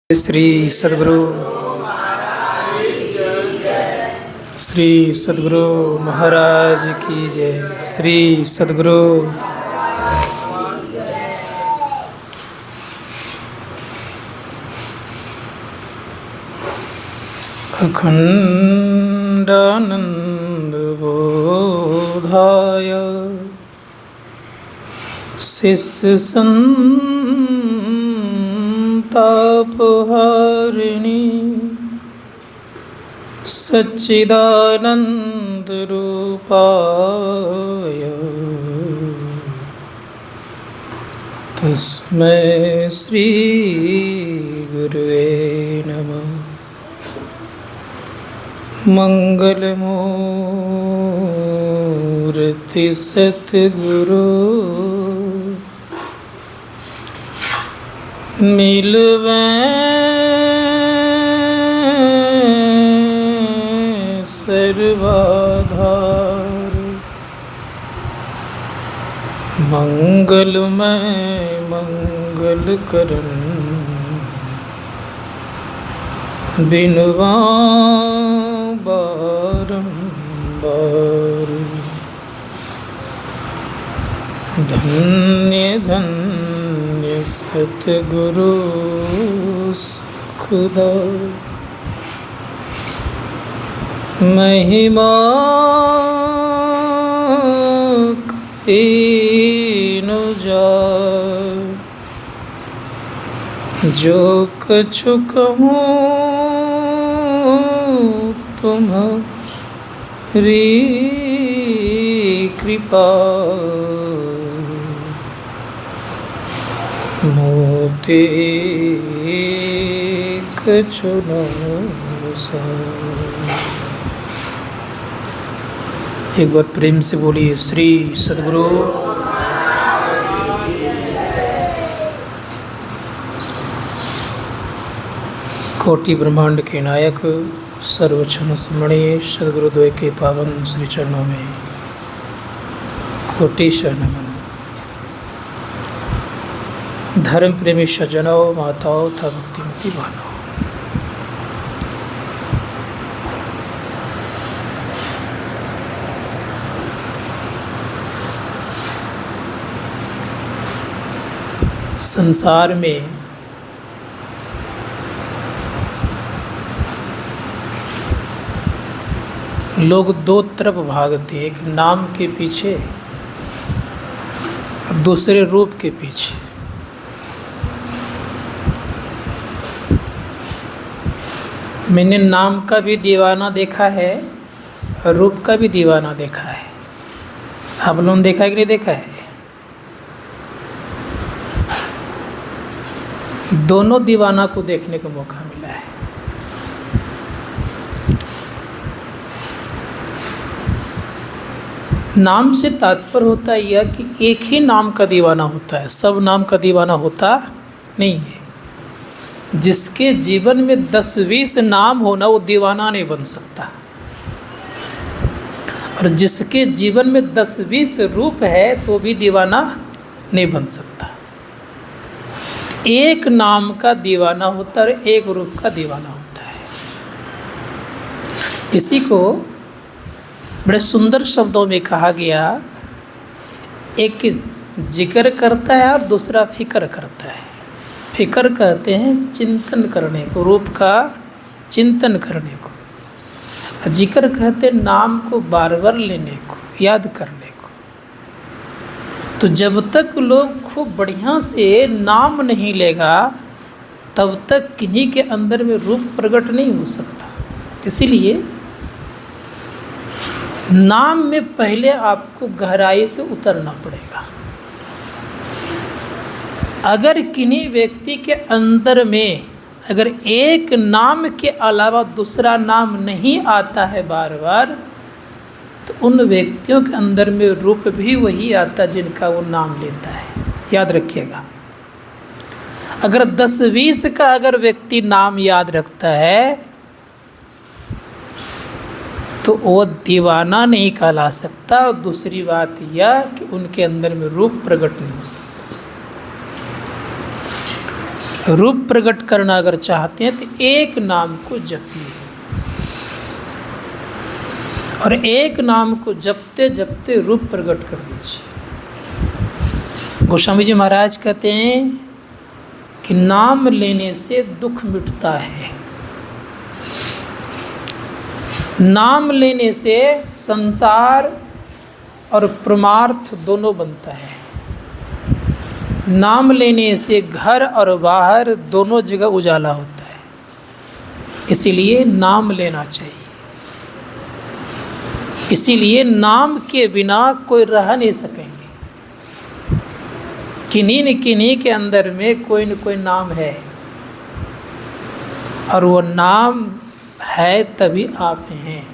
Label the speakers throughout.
Speaker 1: श्री सद्गुरु महाराज की जय। श्री सद्गुरु अखंडानंद बोधाय शिष्य तापहारिणी सच्चिदानंद रूपाय तस्मै श्री गुरुवे नमः। मंगलमूर्ति सतगुरु मिलवे सर्वाधार मंगलमय मंगल करन बिनवा बारंबार। धन्य धन्य सतगुरु सुखदाय महिमा कहीं न जाए। जो कछु कहूँ तुम्हारी कृपा मोते कछु न जाए। एक बार प्रेम से बोलिए श्री सद्गुरु। कोटि ब्रह्मांड के नायक सर्वक्षण स्मरणीय सद्गुरुद्वय के पावन श्री चरणों में कोटि नमन। धर्म प्रेमी सज्जनों, माताओं तथा भक्तिमती बहनों, संसार में लोग दो तरफ भागते हैं, एक नाम के पीछे, दूसरे रूप के पीछे। मैंने नाम का भी दीवाना देखा है और रूप का भी दीवाना देखा है। आप लोगों ने देखा है कि नहीं देखा है? दोनों दीवाना को देखने का मौका मिला है। नाम से तात्पर्य होता है यह कि एक ही नाम का दीवाना होता है, सब नाम का दीवाना होता नहीं है। जिसके जीवन में 10-20 नाम होना वो दीवाना नहीं बन सकता, और जिसके जीवन में 10-20 रूप है तो भी दीवाना नहीं बन सकता। एक नाम का दीवाना होता है और एक रूप का दीवाना होता है। इसी को बड़े सुंदर शब्दों में कहा गया, एक जिक्र करता है और दूसरा फिक्र करता है। फिक्र कहते हैं चिंतन करने को, रूप का चिंतन करने को। जिक्र कहते हैं नाम को बार बार लेने को, याद करने को। तो जब तक लोग खूब बढ़िया से नाम नहीं लेगा तब तक किन्हीं के अंदर में रूप प्रकट नहीं हो सकता। इसीलिए नाम में पहले आपको गहराई से उतरना पड़ेगा। अगर किन्हीं व्यक्ति के अंदर में अगर एक नाम के अलावा दूसरा नाम नहीं आता है बार बार, तो उन व्यक्तियों के अंदर में रूप भी वही आता जिनका वो नाम लेता है। याद रखिएगा, अगर 10-20 का अगर व्यक्ति नाम याद रखता है तो वो दीवाना नहीं कहला सकता। और दूसरी बात यह कि उनके अंदर में रूप प्रकट नहीं हो सकता। रूप प्रकट करना अगर चाहते हैं तो एक नाम को जपिए, और एक नाम को जपते जपते रूप प्रकट कर दीजिए। गोस्वामी जी महाराज कहते हैं कि नाम लेने से दुख मिटता है, नाम लेने से संसार और परमार्थ दोनों बनता है, नाम लेने से घर और बाहर दोनों जगह उजाला होता है। इसीलिए नाम लेना चाहिए। इसीलिए नाम के बिना कोई रह नहीं सकेंगे। किन्हीं न किन्हीं के अंदर में कोई न कोई नाम है, और वो नाम है तभी आप हैं।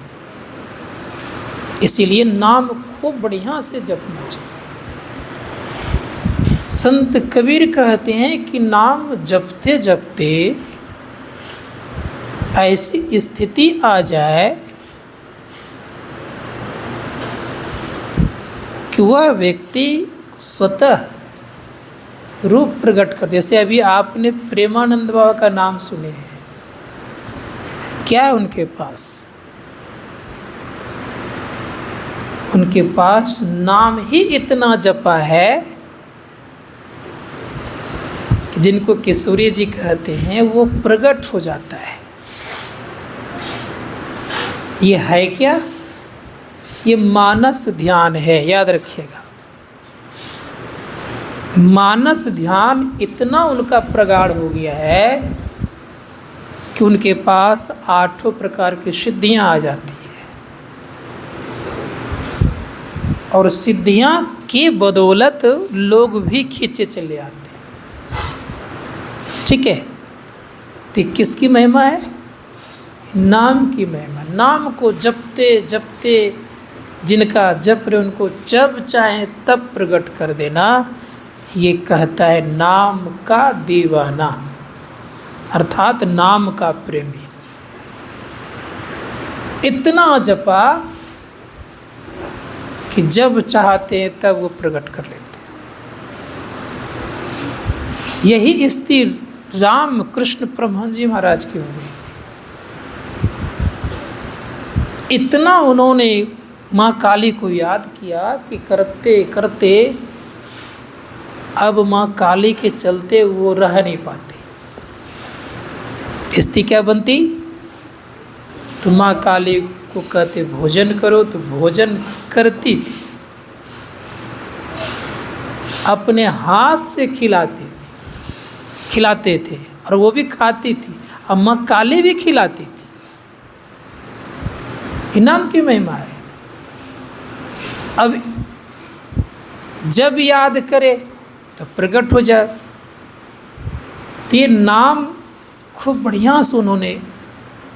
Speaker 1: इसीलिए नाम खूब बढ़िया से जपना चाहिए। संत कबीर कहते हैं कि नाम जपते जपते ऐसी स्थिति आ जाए कि वह व्यक्ति स्वतः रूप प्रकट कर, जैसे अभी आपने प्रेमानंद बाबा का नाम सुने हैं, क्या है उनके पास? उनके पास नाम ही इतना जपा है कि जिनको किशोरी जी कहते हैं वो प्रकट हो जाता है। ये है क्या? ये मानस ध्यान है, याद रखिएगा। मानस ध्यान इतना उनका प्रगाढ़ हो गया है कि उनके पास 8 प्रकार की सिद्धियां आ जाती है, और सिद्धियां की बदौलत लोग भी खींचे चले आते हैं। ठीक है, तो किसकी महिमा है? नाम की महिमा। नाम को जपते जपते जिनका जप रहे उनको जब चाहे तब प्रकट कर देना, ये कहता है नाम का दीवाना, अर्थात नाम का प्रेमी। इतना जपा कि जब चाहते हैं तब वो प्रकट कर लेते हैं। यही स्थिति राम कृष्ण परमहंस जी महाराज की हो गई। इतना उन्होंने माँ काली को याद किया कि करते करते अब माँ काली के चलते वो रह नहीं पाते। स्थिति क्या बनती? तो माँ काली को कहते भोजन करो, तो भोजन करती थी, अपने हाथ से खिलाते थे और वो भी खाती थी, और माँ काली भी खिलाती थी। नाम की महिमा है। अब जब याद करे तो प्रकट हो जाए। तो ये नाम खूब बढ़िया से उन्होंने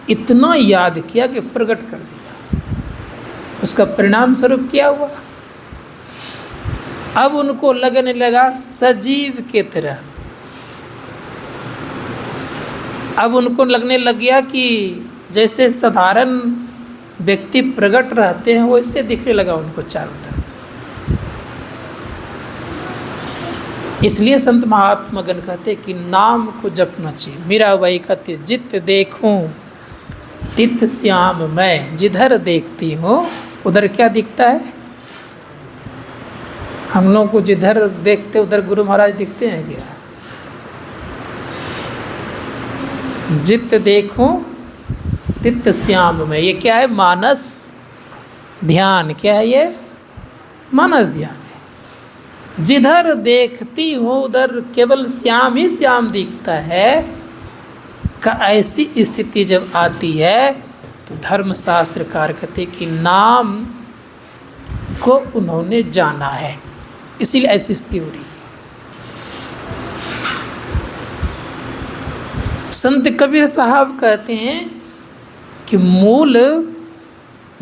Speaker 1: इतना याद किया कि प्रकट कर दिया। उसका परिणाम स्वरूप क्या हुआ? अब उनको लगने लगा सजीव के तरह। अब उनको लगने लग गया कि जैसे साधारण व्यक्ति प्रकट रहते हैं वैसे दिखने लगा उनको चारों तरफ। इसलिए संत महात्मा गण कहते कि नाम को जपना चाहिए। मीराबाई कहते जित देखूं तित श्याम मैं, जिधर देखती हूँ उधर क्या दिखता है? हम लोग को जिधर देखते उधर गुरु महाराज दिखते हैं क्या? जित देखूं तित श्याम में, ये क्या है? मानस ध्यान। क्या है ये? मानस ध्यान है। जिधर देखती हूँ उधर केवल श्याम ही श्याम दिखता है का ऐसी स्थिति जब आती है तो धर्मशास्त्रकार कहते कि नाम को उन्होंने जाना है, इसीलिए ऐसी स्थिति हो रही है। संत कबीर साहब कहते हैं कि मूल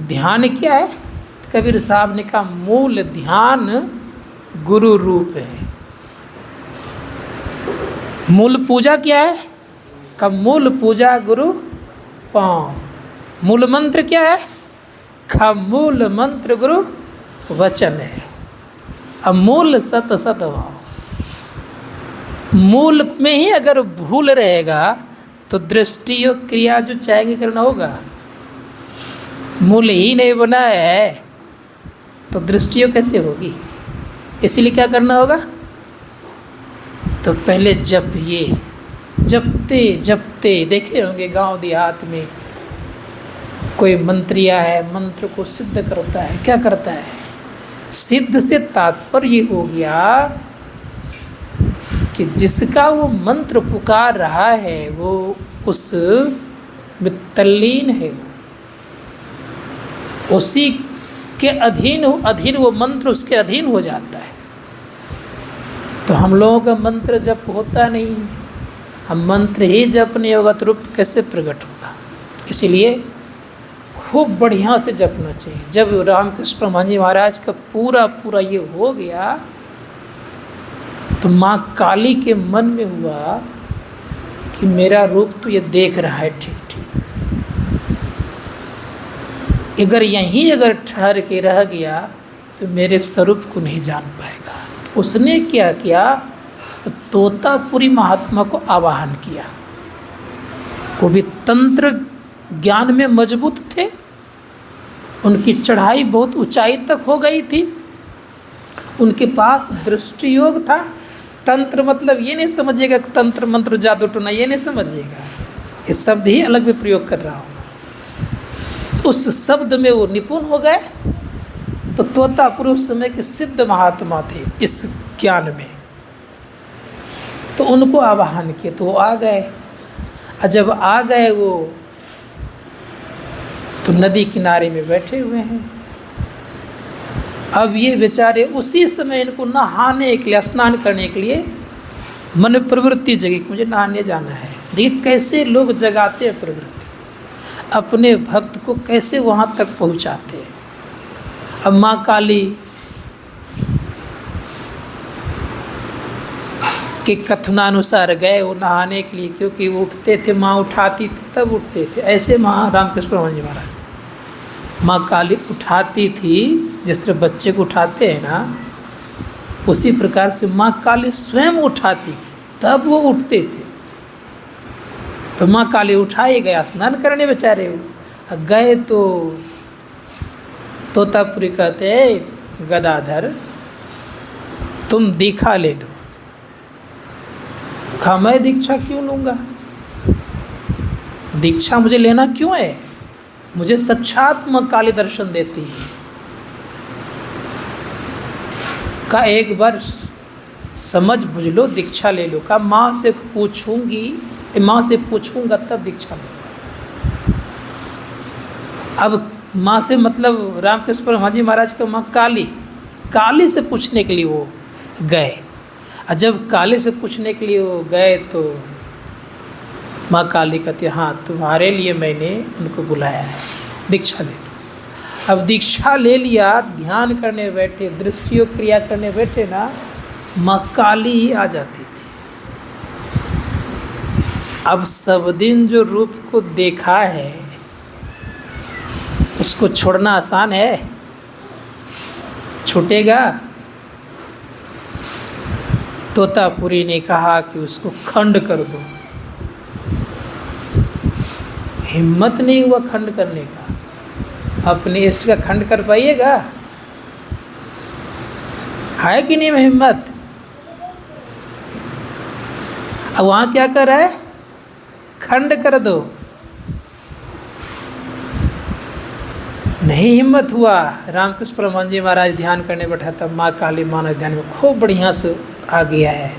Speaker 1: ध्यान क्या है? कबीर साहब ने कहा मूल ध्यान गुरु रूप है। मूल पूजा क्या है? का मूल पूजा गुरु पाँव। मूल मंत्र क्या है? का मूल मंत्र गुरु वचन है। अब मूल सत सत भाव। मूल में ही अगर भूल रहेगा तो दृष्टि योग क्रिया जो चाहेंगे करना होगा। मूल ही नहीं बना है तो दृष्टि योग कैसे होगी? इसीलिए क्या करना होगा? तो पहले जपिए, जपते जपते देखे होंगे गांव देहात में कोई मंत्रिया है, मंत्र को सिद्ध करता है। क्या करता है? सिद्ध से तात्पर्य हो गया कि जिसका वो मंत्र पुकार रहा है वो उस में तल्लीन है, उसी के अधीन वो मंत्र उसके अधीन हो जाता है। तो हम लोगों का मंत्र जप होता नहीं, हम मंत्र ही जप नहीं होगा तो रूप कैसे प्रकट होगा? इसीलिए खूब बढ़िया से जपना चाहिए। जब रामकृष्ण परमहंस जी महाराज का पूरा ये हो गया तो माँ काली के मन में हुआ कि मेरा रूप तो ये देख रहा है ठीक ठीक, अगर यहीं ठहर के रह गया तो मेरे स्वरूप को नहीं जान पाएगा। तो उसने क्या किया? तो तोतापुरी महात्मा को आवाहन किया। वो भी तंत्र ज्ञान में मजबूत थे, उनकी चढ़ाई बहुत ऊंचाई तक हो गई थी, उनके पास दृष्टि योग था। तंत्र मतलब ये नहीं समझिएगा कि तंत्र मंत्र जादू टोना, ये नहीं समझिएगा, ये शब्द ही अलग में प्रयोग कर रहा हूँ। तो उस शब्द में वो निपुण हो गए। तो तोतापुरी उस समय के सिद्ध महात्मा थे इस ज्ञान में, तो उनको आवाहन किए तो वो आ गए। और जब आ गए वो तो नदी किनारे में बैठे हुए हैं। अब ये बेचारे उसी समय इनको नहाने के लिए, स्नान करने के लिए मन में प्रवृत्ति जगी कि मुझे नहाने जाना है। देखिए कैसे लोग जगाते हैं प्रवृत्ति, अपने भक्त को कैसे वहाँ तक पहुँचाते हैं। अब माँ काली के कथनानुसार गए वो नहाने के लिए, क्योंकि वो उठते थे, माँ उठाती थी तब उठते थे। ऐसे माँ रामकृष्ण परमहंस जी महाराज थे, माँ काली उठाती थी, जिस तरह बच्चे को उठाते हैं ना, उसी प्रकार से माँ काली स्वयं उठाती थी तब वो उठते थे। तो माँ काली उठाए गया, स्नान करने बेचारे वो गए तो तोतापुरी कहते हैं गदाधर तुम दीक्षा ले लो। कहा मैं दीक्षा क्यों लूँगा, दीक्षा मुझे लेना क्यों है, मुझे साक्षात माँ काली दर्शन देती है। का एक बार समझ बुझ लो, दीक्षा ले लो। का माँ से पूछूंगी, माँ से पूछूंगा तब दीक्षा लूँगा। अब माँ से मतलब रामकृष्ण परमहंस जी महाराज का माँ काली से पूछने के लिए वो गए। और जब काली से पूछने के लिए वो गए तो माँ काली कहती हाँ तुम्हारे लिए मैंने उनको बुलाया है, दीक्षा ले लो। अब दीक्षा ले लिया, ध्यान करने बैठे, दृष्टि योग क्रिया करने बैठे ना, माँ काली ही आ जाती थी। अब सब दिन जो रूप को देखा है उसको छोड़ना आसान है? छूटेगा? तोतापुरी ने कहा कि उसको खंड कर दो। हिम्मत नहीं हुआ खंड करने का। अपने इष्ट का खंड कर पाइएगा? है कि नहीं में हिम्मत? अब वहाँ क्या कर रहा है? खंड कर दो। नहीं हिम्मत हुआ। रामकृष्ण परमहंस जी महाराज ध्यान करने बैठा तब माँ काली मानव ध्यान में खूब बढ़िया से आ गया है।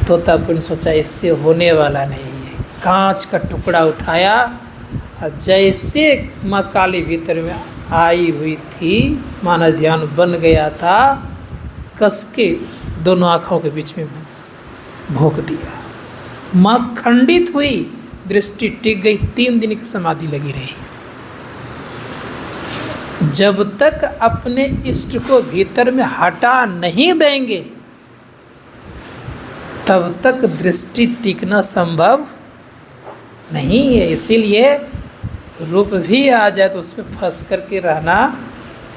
Speaker 1: तोतापुरी ने सोचा इससे होने वाला नहीं है, कांच का टुकड़ा उठाया और जैसे माँ काली भीतर में आई हुई थी, मानव ध्यान बन गया था, कस के दोनों आँखों के बीच में भोंक दिया। माँ खंडित हुई, दृष्टि टिक गई, 3 दिन की समाधि लगी रही। जब तक अपने इष्ट को भीतर में हटा नहीं देंगे तब तक दृष्टि टिकना संभव नहीं है। इसीलिए रूप भी आ जाए तो उसमें फंस करके रहना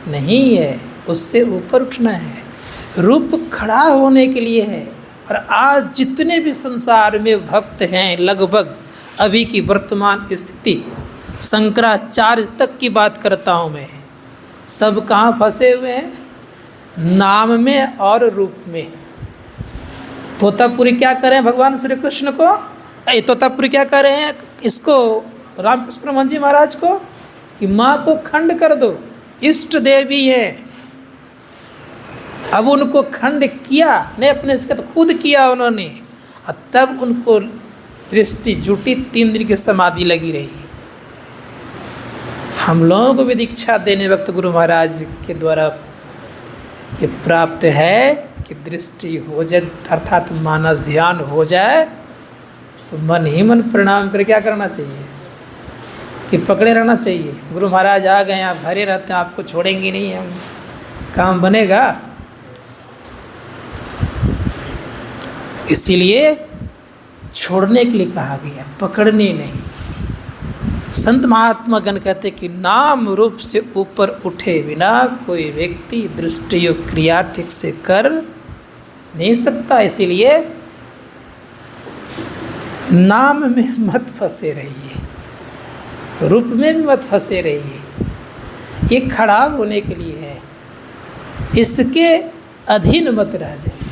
Speaker 1: नहीं है, उससे ऊपर उठना है। रूप खड़ा होने के लिए है, और आज जितने भी संसार में भक्त हैं, लगभग अभी की वर्तमान स्थिति, शंकराचार्य तक की बात करता हूँ मैं, सब कहाँ फंसे हुए हैं? नाम में और रूप में। तोतापुरी क्या करें भगवान श्री कृष्ण को? तोतापुरी क्या कर रहे हैं इसको, रामकृष्ण परमहंस जी महाराज को, कि माँ को खंड कर दो, इष्ट देवी है। अब उनको खंड किया नहीं अपने से, तो खुद किया उन्होंने, और तब उनको दृष्टि जुटी, 3 दिन की समाधि लगी रही। हम लोगों को भी दीक्षा देने वक्त गुरु महाराज के द्वारा ये प्राप्त है कि दृष्टि हो जाए, अर्थात मानस ध्यान हो जाए, तो मन ही मन प्रणाम कर क्या करना चाहिए कि पकड़े रहना चाहिए। गुरु महाराज आ गए, आप भरे रहते हैं, आपको छोड़ेंगे नहीं, हम काम बनेगा। इसीलिए छोड़ने के लिए कहा गया, पकड़ने नहीं। संत महात्मा गण कहते कि नाम रूप से ऊपर उठे बिना कोई व्यक्ति दृष्टि और क्रिया ठीक से कर नहीं सकता। इसीलिए नाम में मत फंसे रहिए, रूप में भी मत फंसे रहिए। ये खड़ा होने के लिए है, इसके अधीन मत रह जाए।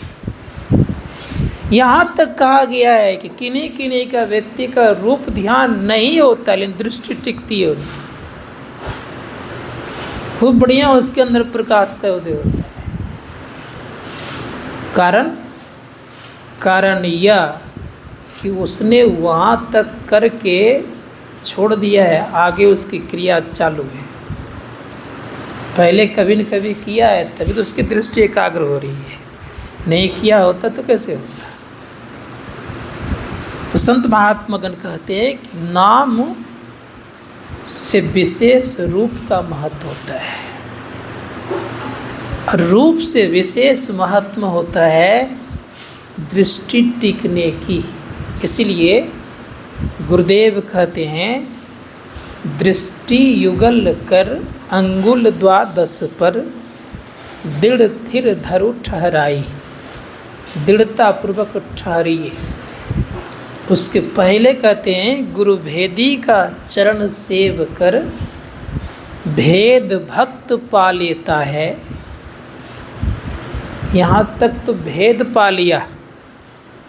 Speaker 1: यहाँ तक कहा गया है कि किन्हीं किन्हीं का व्यक्ति का रूप ध्यान नहीं होता, लेकिन दृष्टि टिकती है, खूब बढ़िया उसके अंदर प्रकाश का उदय होता है। कारण यह कि उसने वहाँ तक करके छोड़ दिया है, आगे उसकी क्रिया चालू है। पहले कभी न कभी किया है, तभी तो उसकी दृष्टि एकाग्र हो रही है। नहीं किया होता तो कैसे होता? तो संत महात्मा गण कहते हैं कि नाम से विशेष रूप का महत्व होता है, और रूप से विशेष महत्व होता है दृष्टि टिकने की। इसलिए गुरुदेव कहते हैं, दृष्टि युगल कर अंगुल द्वादश पर, दृढ़ थिर धरु ठहराई, दृढ़ता पूर्वक ठहरिए। उसके पहले कहते हैं, गुरु भेदी का चरण सेव कर, भेद भक्त पा लेता है। यहाँ तक तो भेद पा लिया,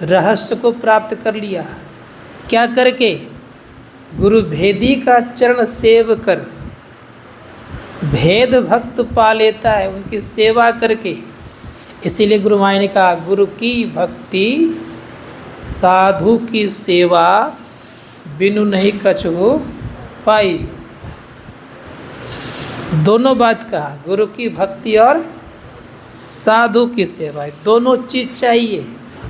Speaker 1: रहस्य को प्राप्त कर लिया। क्या करके? गुरु भेदी का चरण सेव कर, भेद भक्त पा लेता है उनकी सेवा करके। इसीलिए गुरु माया ने कहा, गुरु की भक्ति साधु की सेवा, बिनु नहीं कछु पाई। दोनों बात कहा, गुरु की भक्ति और साधु की सेवा, दोनों चीज़ चाहिए।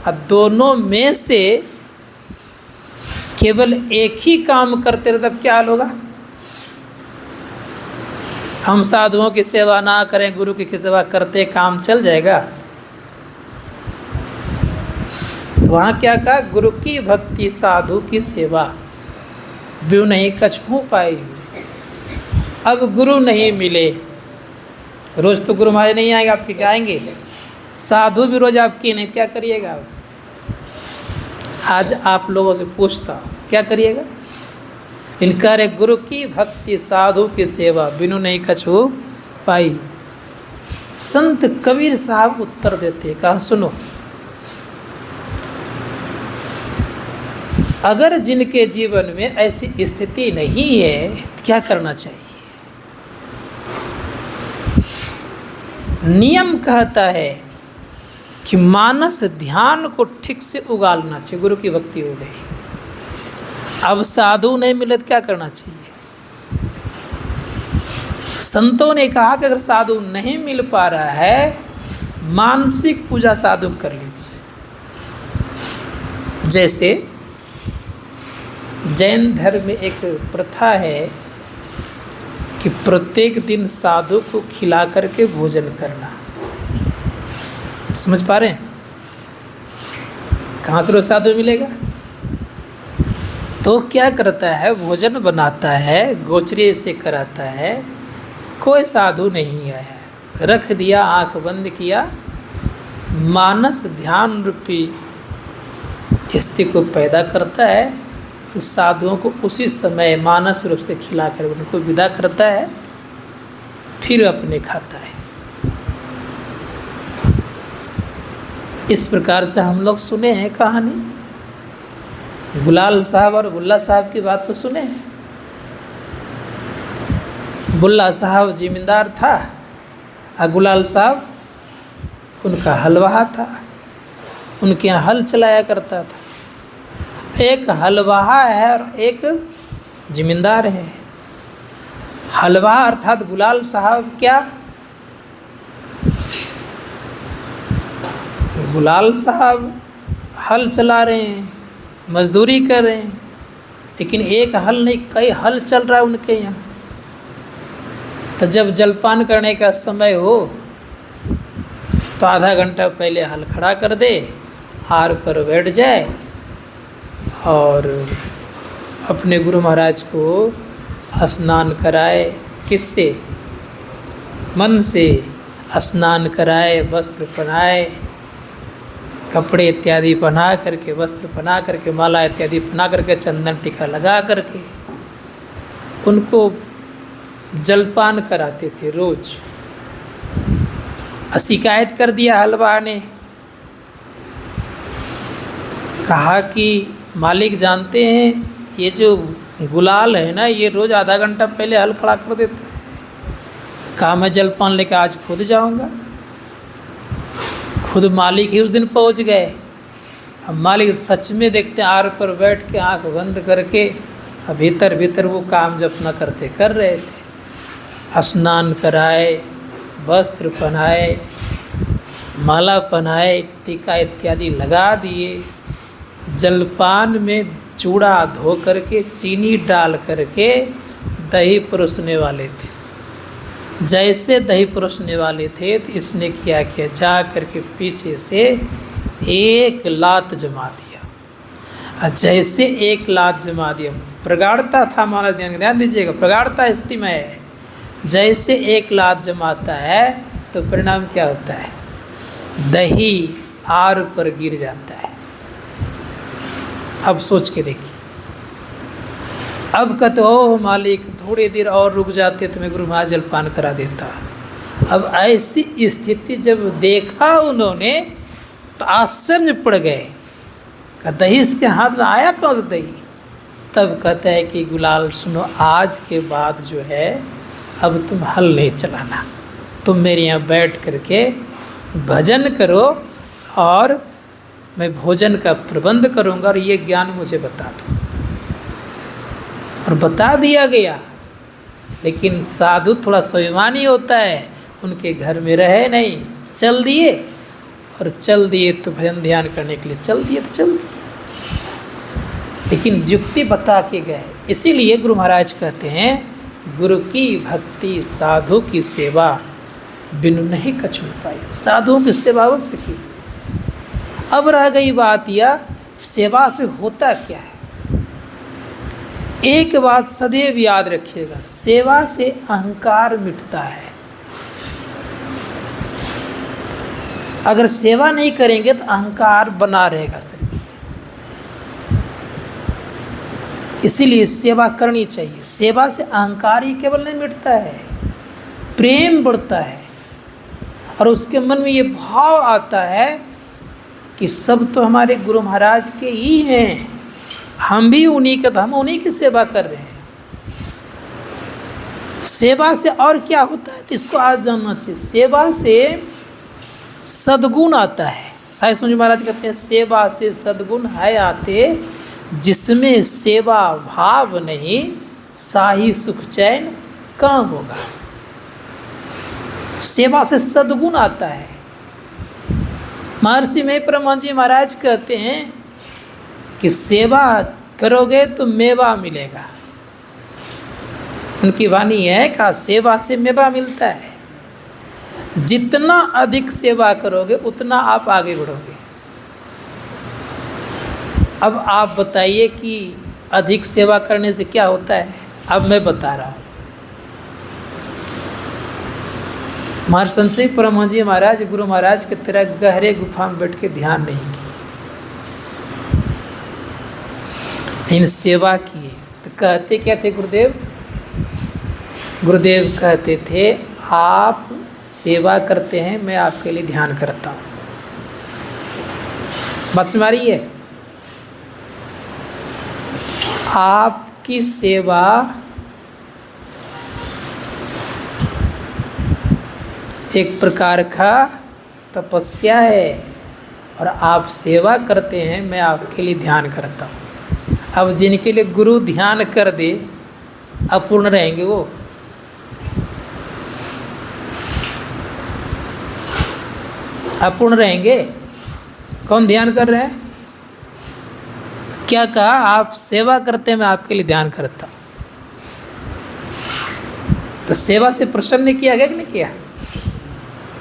Speaker 1: और दोनों में से केवल एक ही काम करते रहे तब क्या हाल होगा? हम साधुओं की सेवा ना करें, गुरु की सेवा करते, काम चल जाएगा? वहाँ क्या कहा? गुरु की भक्ति साधु की सेवा, बिनु नहीं कछु पाई। अब गुरु नहीं मिले, रोज तो गुरु महाराज नहीं आएंगे, आपके क्या आएंगे? साधु भी रोज आपकी नहीं, क्या करिएगा आप? आज आप लोगों से पूछता हूँ, क्या करिएगा? इनकार है, गुरु की भक्ति साधु की सेवा, बिनु नहीं कछु पाई। संत कबीर साहब उत्तर देते, कहा सुनो, अगर जिनके जीवन में ऐसी स्थिति नहीं है तो क्या करना चाहिए? नियम कहता है कि मानस ध्यान को ठीक से उगालना चाहिए। गुरु की भक्ति हो गई, अब साधु नहीं मिले तो क्या करना चाहिए? संतों ने कहा कि अगर साधु नहीं मिल पा रहा है, मानसिक पूजा साधु कर लीजिए। जैसे जैन धर्म में एक प्रथा है कि प्रत्येक दिन साधु को खिला करके भोजन करना। समझ पा रहे हैं? कहाँ से रोज साधु मिलेगा? तो क्या करता है, भोजन बनाता है, गोचरे से कराता है, कोई साधु नहीं आया, रख दिया, आंख बंद किया, मानस ध्यान रूपी स्त्री को पैदा करता है और साधुओं को उसी समय मानस रूप से खिलाकर उनको विदा करता है, फिर अपने खाता है। इस प्रकार से हम लोग सुने हैं कहानी। गुलाल साहब और बुल्ला साहब की बात तो सुने हैं। बुल्ला साहब जिम्मेदार था और गुलाल साहब उनका हलवाहा था, उनके यहाँ हल चलाया करता था। एक हलवाहा है और एक जिम्मेदार है। हलवाहा अर्थात गुलाल साहब क्या, गुलाल साहब हल चला रहे हैं, मजदूरी कर रहे हैं, लेकिन एक हल नहीं कई हल चल रहा है उनके यहाँ। तो जब जलपान करने का समय हो तो आधा घंटा पहले हल खड़ा कर दे, आर पर बैठ जाए और अपने गुरु महाराज को स्नान कराए। किससे? मन से स्नान कराए, वस्त्र पहनाए, कपड़े इत्यादि पहना करके, वस्त्र पहना करके, माला इत्यादि पहना करके, चंदन टीका लगा करके उनको जलपान कराते थे रोज। शिकायत कर दिया हलवा ने, कहा कि मालिक जानते हैं ये जो गुलाल है ना, ये रोज़ आधा घंटा पहले हल खड़ा कर देता है। कहा मैं जलपान लेकर आज खुद जाऊंगा। खुद मालिक ही उस दिन पहुंच गए। अब मालिक सच में देखते आर पर बैठ के आंख बंद करके भीतर भीतर वो काम जो अपना करते कर रहे थे। स्नान कराए, वस्त्र पहनाए, माला पहनाए, टीका इत्यादि लगा दिए। जलपान में चूड़ा धो करके चीनी डाल करके दही परोसने वाले थे। जैसे दही परोसने वाले थे तो इसने क्या किया, जा करके पीछे से एक लात जमा दिया। जैसे एक लात जमा दिया, प्रगाढ़ता था, माना ध्यान दीजिएगा, प्रगाढ़ता स्थिति में है। जैसे एक लात जमाता है तो परिणाम क्या होता है, दही आर पर गिर जाता है। अब सोच के देखिए। अब कहते हो मालिक थोड़ी देर और रुक जाते तो मैं गुरु महाराज जलपान करा देता। अब ऐसी स्थिति जब देखा उन्होंने तो आश्चर्य में पड़ गए। दही इसके हाथ में आया कौन सा दही? तब कहता है कि गुलाल सुनो, आज के बाद जो है अब तुम हल नहीं चलाना, तुम मेरे यहाँ बैठ करके भजन करो और मैं भोजन का प्रबंध करूँगा और ये ज्ञान मुझे बता दो। और बता दिया गया। लेकिन साधु थोड़ा स्वाभिमानी होता है, उनके घर में रहे नहीं, चल दिए। और चल दिए तो भजन ध्यान करने के लिए चल दिए तो चल दिए, लेकिन युक्ति बता के गए। इसीलिए गुरु महाराज कहते हैं गुरु की भक्ति साधु की सेवा बिनु नहीं कछु पाई। साधुओं की सेवा अवश्य कीजिए। अब रह गई बात यह, सेवा से होता क्या है। एक बात सदैव याद रखिएगा, सेवा से अहंकार मिटता है। अगर सेवा नहीं करेंगे तो अहंकार बना रहेगा शरीर। इसीलिए सेवा करनी चाहिए। सेवा से अहंकार ही केवल नहीं मिटता है, प्रेम बढ़ता है और उसके मन में ये भाव आता है कि सब तो हमारे गुरु महाराज के ही हैं, हम भी उन्हीं के, तो हम उन्हीं की सेवा कर रहे हैं। सेवा से और क्या होता है तो इसको आज जानना चाहिए। सेवा से सद्गुण आता है। साईं सुंदर महाराज कहते हैं सेवा से सद्गुण है आते, जिसमें सेवा भाव नहीं साही सुख चैन कहाँ होगा। सेवा से सद्गुण आता है। महर्षि में परमहंस जी महाराज कहते हैं कि सेवा करोगे तो मेवा मिलेगा। उनकी वाणी है कि सेवा से मेवा मिलता है। जितना अधिक सेवा करोगे उतना आप आगे बढ़ोगे। अब आप बताइए कि अधिक सेवा करने से क्या होता है। अब मैं बता रहा हूँ। महर्षि परमहंस जी महाराज गुरु महाराज की तरह गहरे गुफा में बैठ के ध्यान नहीं किए। इन सेवा किए। तो कहते क्या थे गुरुदेव? गुरुदेव कहते थे आप सेवा करते हैं, मैं आपके लिए ध्यान करता हूँ। बात समझ आ रही है? आपकी सेवा एक प्रकार का तपस्या है और आप सेवा करते हैं, मैं आपके लिए ध्यान करता हूँ। अब जिनके लिए गुरु ध्यान कर दे अपूर्ण रहेंगे वो। अपूर्ण रहेंगे। कौन ध्यान कर रहे हैं? क्या कहा? आप सेवा करते हैं, मैं आपके लिए ध्यान करता हूँ। तो सेवा से प्रसन्न किया गया कि नहीं किया?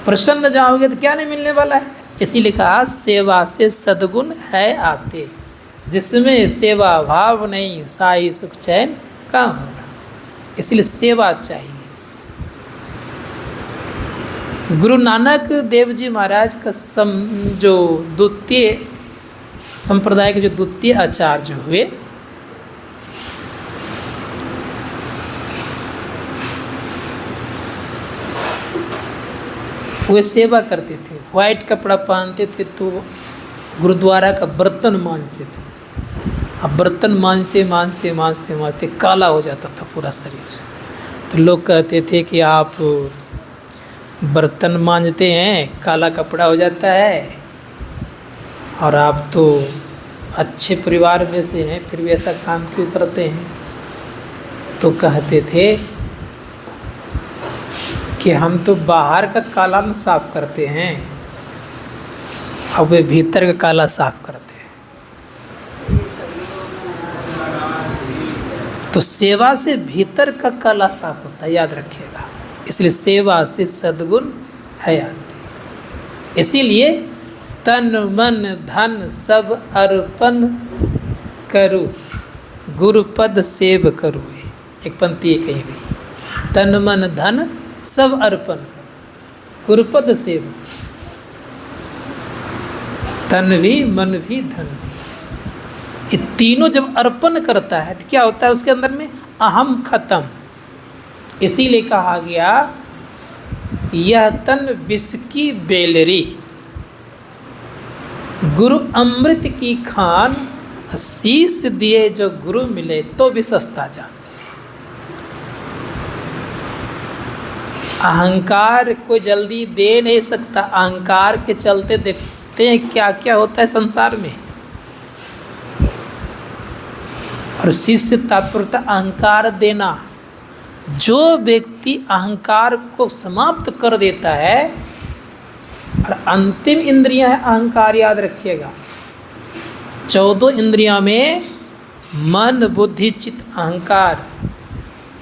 Speaker 1: प्रसन्न जाओगे तो क्या नहीं मिलने वाला है? इसीलिए कहा सेवा से सद्गुण है आते, जिसमें सेवा भाव नहीं साई सुख चैन कहाँ होगा। इसलिए सेवा चाहिए। गुरु नानक देव जी महाराज का जो द्वितीय संप्रदाय के जो द्वितीय आचार्य हुए, वे सेवा करते थे। वाइट कपड़ा पहनते थे तो गुरुद्वारा का बर्तन मांजते थे। अब बर्तन मांजते मांजते मांजते मांजते काला हो जाता था पूरा शरीर। तो लोग कहते थे कि आप बर्तन मांजते हैं, काला कपड़ा हो जाता है, और आप तो अच्छे परिवार में से हैं, फिर भी ऐसा काम क्यों करते हैं? तो कहते थे कि हम तो बाहर का काला न साफ करते हैं, अब वे भीतर का काला साफ करते हैं। तो सेवा से भीतर का काला साफ होता है, याद रखिएगा। इसलिए सेवा से सद्गुण है आते। इसीलिए तन मन धन सब अर्पण करूँ, गुरुपद सेव करूँ। एक पंक्ति ये कही गई, तन मन धन सब अर्पण, गुरुपद सेव। तन भी, मन भी, धन भी, ये तीनों जब अर्पण करता है तो क्या होता है उसके अंदर में? अहम खत्म। इसीलिए कहा गया यह तन विष की बेलरी, गुरु अमृत की खान, शीश दिए जो गुरु मिले तो भी सस्ता जान। अहंकार को जल्दी दे नहीं सकता। अहंकार के चलते देखते हैं क्या क्या होता है संसार में। और शीश से तात्पर्य अहंकार देना। जो व्यक्ति अहंकार को समाप्त कर देता है, और अंतिम इंद्रियां है अहंकार, याद रखिएगा। 14 इंद्रियां में मन बुद्धि चित्त अहंकार,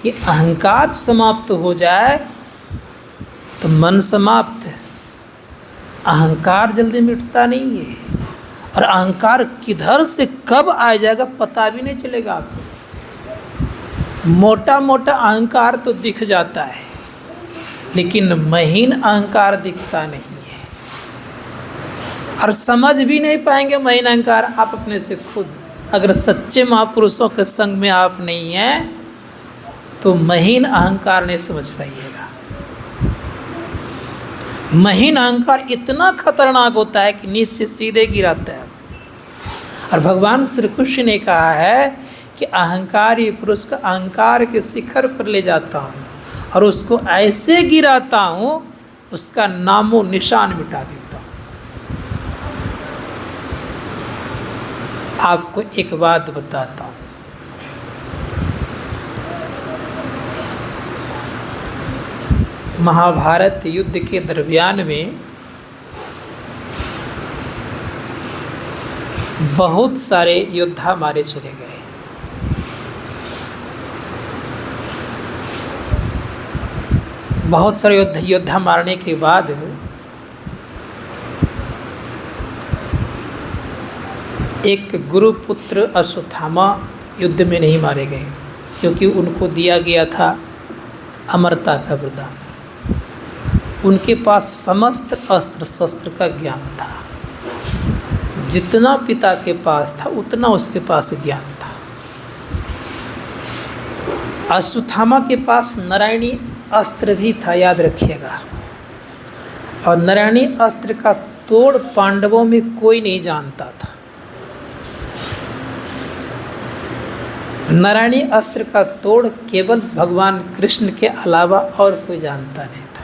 Speaker 1: ये अहंकार समाप्त हो जाए तो मन समाप्त है। अहंकार जल्दी मिटता नहीं है, और अहंकार किधर से कब आ जाएगा पता भी नहीं चलेगा आपको। मोटा मोटा अहंकार तो दिख जाता है, लेकिन महीन अहंकार दिखता नहीं है, और समझ भी नहीं पाएंगे महीन अहंकार आप अपने से खुद। अगर सच्चे महापुरुषों के संग में आप नहीं हैं तो महीन अहंकार नहीं समझ पाइएगा। महीन अहंकार इतना खतरनाक होता है कि नीचे सीधे गिराता है। और भगवान श्री कृष्ण ने कहा है कि अहंकारी पुरुष का अहंकार के शिखर पर ले जाता हूँ और उसको ऐसे गिराता हूँ उसका नामो निशान मिटा देता हूँ। आपको एक बात बताता हूँ। महाभारत युद्ध के दरमियान में बहुत सारे योद्धा मारे चले गए। बहुत सारे योद्धा मारने के बाद एक गुरुपुत्र अश्वत्थामा युद्ध में नहीं मारे गए, क्योंकि उनको दिया गया था अमरता का वरदान। उनके पास समस्त अस्त्र शस्त्र का ज्ञान था। जितना पिता के पास था उतना उसके पास ज्ञान था। अश्वत्थामा के पास नारायणी अस्त्र भी था, याद रखिएगा। और नारायणी अस्त्र का तोड़ पांडवों में कोई नहीं जानता था। नारायणी अस्त्र का तोड़ केवल भगवान कृष्ण के अलावा और कोई जानता नहीं था।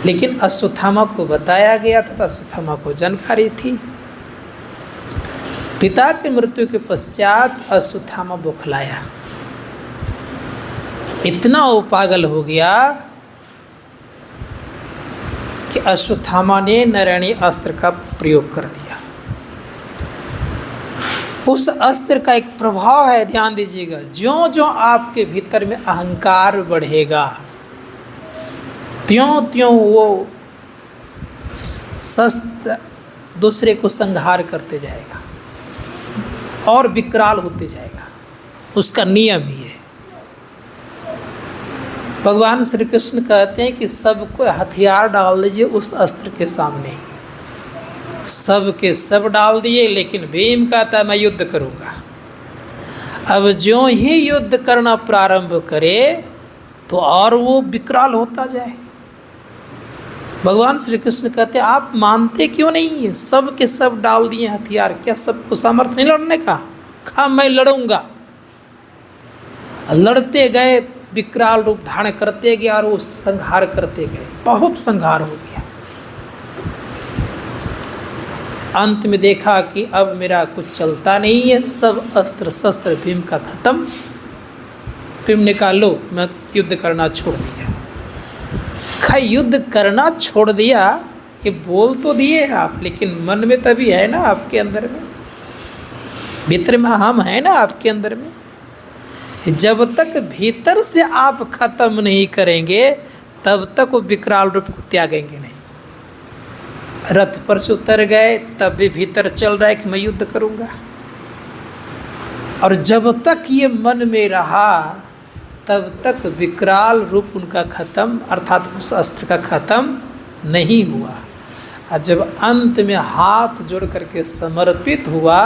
Speaker 1: लेकिन अश्वत्थामा को बताया गया था, अश्वत्थामा को जानकारी थी। पिता की मृत्यु के पश्चात अश्वत्थामा बौखलाया, इतना वो पागल हो गया कि अश्वत्थामा ने नारायणी अस्त्र का प्रयोग कर दिया। उस अस्त्र का एक प्रभाव है, ध्यान दीजिएगा, ज्यों ज्यों आपके भीतर में अहंकार बढ़ेगा त्यों त्यों वो शस्त्र दूसरे को संहार करते जाएगा और विकराल होते जाएगा। उसका नियम ही है। भगवान श्री कृष्ण कहते हैं कि सबको हथियार डाल दीजिए उस अस्त्र के सामने। सब के सब डाल दिए, लेकिन भीम कहता मैं युद्ध करूंगा। अब ज्यों ही युद्ध करना प्रारंभ करे तो और वो विकराल होता जाए। भगवान श्री कृष्ण कहते हैं आप मानते क्यों नहीं है? सब के सब डाल दिए हथियार, क्या सबको सामर्थ्य नहीं लड़ने का? कहा मैं लड़ूंगा। लड़ते गए, विकराल रूप धारण करते गए और वो संहार करते गए। बहुत संहार हो गया। अंत में देखा कि अब मेरा कुछ चलता नहीं है, सब अस्त्र शस्त्र भीम का खत्म। भीम ने कहा लो मैं युद्ध करना छोड़ दिया। युद्ध करना छोड़ दिया, ये बोल तो दिए आप, लेकिन मन में तभी है ना आपके अंदर में, भीतर में हम है ना आपके अंदर में। जब तक भीतर से आप खत्म नहीं करेंगे तब तक वो विकराल रूप को त्यागेंगे नहीं। रथ पर से उतर गए तब भी भीतर चल रहा है कि मैं युद्ध करूंगा, और जब तक ये मन में रहा तब तक विकराल रूप उनका खत्म, अर्थात उस अस्त्र का खत्म नहीं हुआ। और जब अंत में हाथ जोड़ करके समर्पित हुआ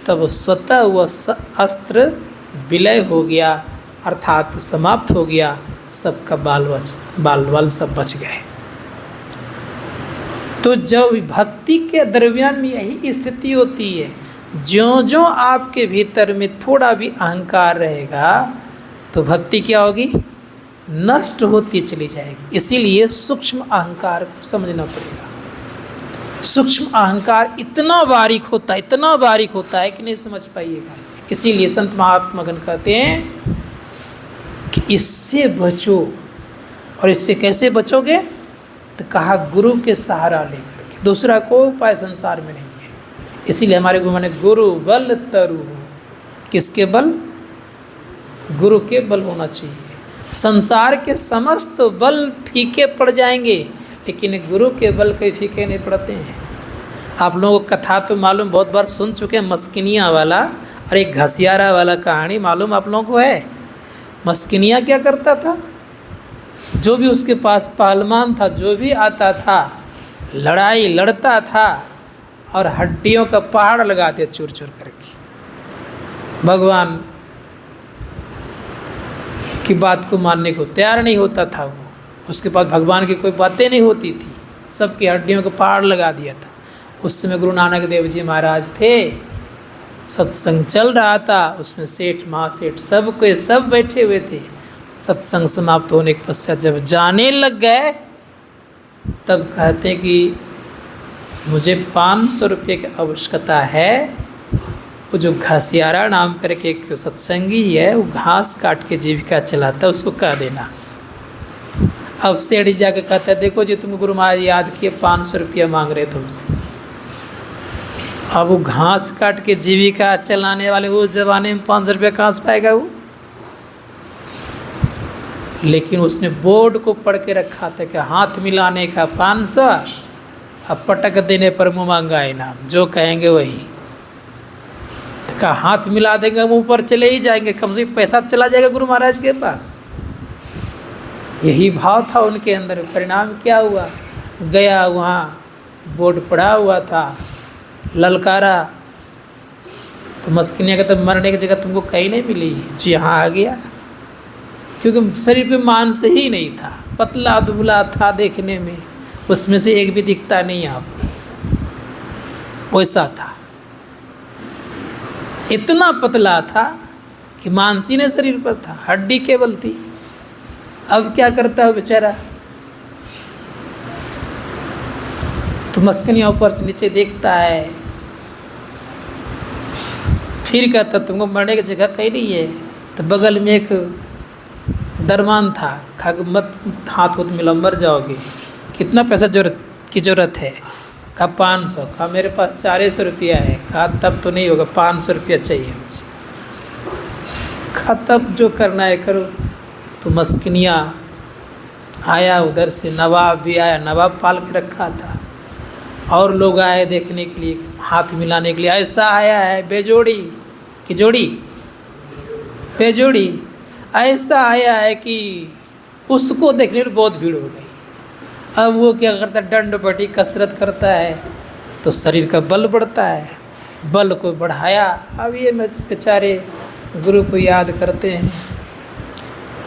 Speaker 1: तब स्वतः वह अस्त्र विलय हो गया, अर्थात समाप्त हो गया। सबका बाल सब बच गए। तो जब भक्ति के दरमियान में यही स्थिति होती है, ज्यों ज्यों आपके भीतर में थोड़ा भी अहंकार रहेगा तो भक्ति क्या होगी? नष्ट होती चली जाएगी। इसीलिए सूक्ष्म अहंकार को समझना पड़ेगा। सूक्ष्म अहंकार इतना बारीक होता है, इतना बारीक होता है कि नहीं समझ पाइएगा। इसीलिए संत महात्मागण कहते हैं कि इससे बचो। और इससे कैसे बचोगे? तो कहा गुरु के सहारा लेकर के, दूसरा कोई उपाय संसार में नहीं है। इसीलिए हमारे गुरु माने गुरु बल तरु। किसके बल? गुरु के बल होना चाहिए। संसार के समस्त बल फीके पड़ जाएंगे, लेकिन गुरु के बल कई फीके नहीं पड़ते हैं। आप लोगों को कथा तो मालूम, बहुत बार सुन चुके हैं, मस्किनिया वाला और एक घसियारा वाला कहानी मालूम आप लोगों को है। मस्किनिया क्या करता था? जो भी उसके पास पहलवान था, जो भी आता था, लड़ाई लड़ता था और हड्डियों का पहाड़ लगा दिया चूर चूर करके। भगवान की बात को मानने को तैयार नहीं होता था वो। उसके पास भगवान की कोई बातें नहीं होती थी, सबकी हड्डियों का पहाड़ लगा दिया था। उस समय गुरु नानक देव जी महाराज थे, सत्संग चल रहा था, उसमें सेठ महासेठ सब कोई सब बैठे हुए थे। सत्संग समाप्त होने के पश्चात जब जाने लग गए तब कहते हैं कि मुझे 500 रुपये की आवश्यकता है। वो जो घसियारा नाम करके एक सत्संगी है, वो घास काट के जीविका चलाता है, उसको कह देना। अब सेठ जाके कहता है देखो जी तुम गुरु महाराज याद किए 500 रुपया मांग रहे तुमसे। अब वो घास काट के जीविका चलाने वाले उस ज़माने में 500 रुपया कहाँ से पाएगा वो? लेकिन उसने बोर्ड को पढ़ के रखा था कि हाथ मिलाने का 500, अब पटक देने पर मुँह मांगा इनाम, जो कहेंगे वही। तो कहा हाथ मिला देंगे हम ऊपर चले ही जाएंगे, कम से कम पैसा चला जाएगा गुरु महाराज के पास। यही भाव था उनके अंदर। परिणाम क्या हुआ? गया वहाँ बोर्ड पड़ा हुआ था, ललकारा, तो मस्किनिया का तो मरने की जगह तुमको कहीं नहीं मिली जो यहाँ आ गया, क्योंकि शरीर पे मांस ही नहीं था, पतला दुबला था देखने में, उसमें से एक भी दिखता नहीं आपको, वैसा था, इतना पतला था कि मांस ही नहीं शरीर पर था, हड्डी केवल थी। अब क्या करता है बेचारा, तो मस्कनिया ऊपर से नीचे देखता है, फिर कहता तुमको मरने की जगह कहीं नहीं है। तो बगल में एक दरमान था, खा मत हाथ उत मिला मर जाओगे, कितना पैसा जरूरत है, कहा 500, कहा मेरे पास 400 रुपया है, कहा तब तो नहीं होगा 500 रुपया चाहिए मुझे, कहा तब जो करना है करो। तो मस्किनिया आया, उधर से नवाब भी आया, नवाब पाल के रखा था, और लोग आए देखने के लिए, हाथ मिलाने के लिए, ऐसा आया है बेजोड़ी की जोड़ी, बेजोड़ी ऐसा आया है कि उसको देखने में बहुत भीड़ हो गई। अब वो क्या करता है, दंड बटी कसरत करता है तो शरीर का बल बढ़ता है, बल को बढ़ाया। अब ये बेचारे गुरु को याद करते हैं,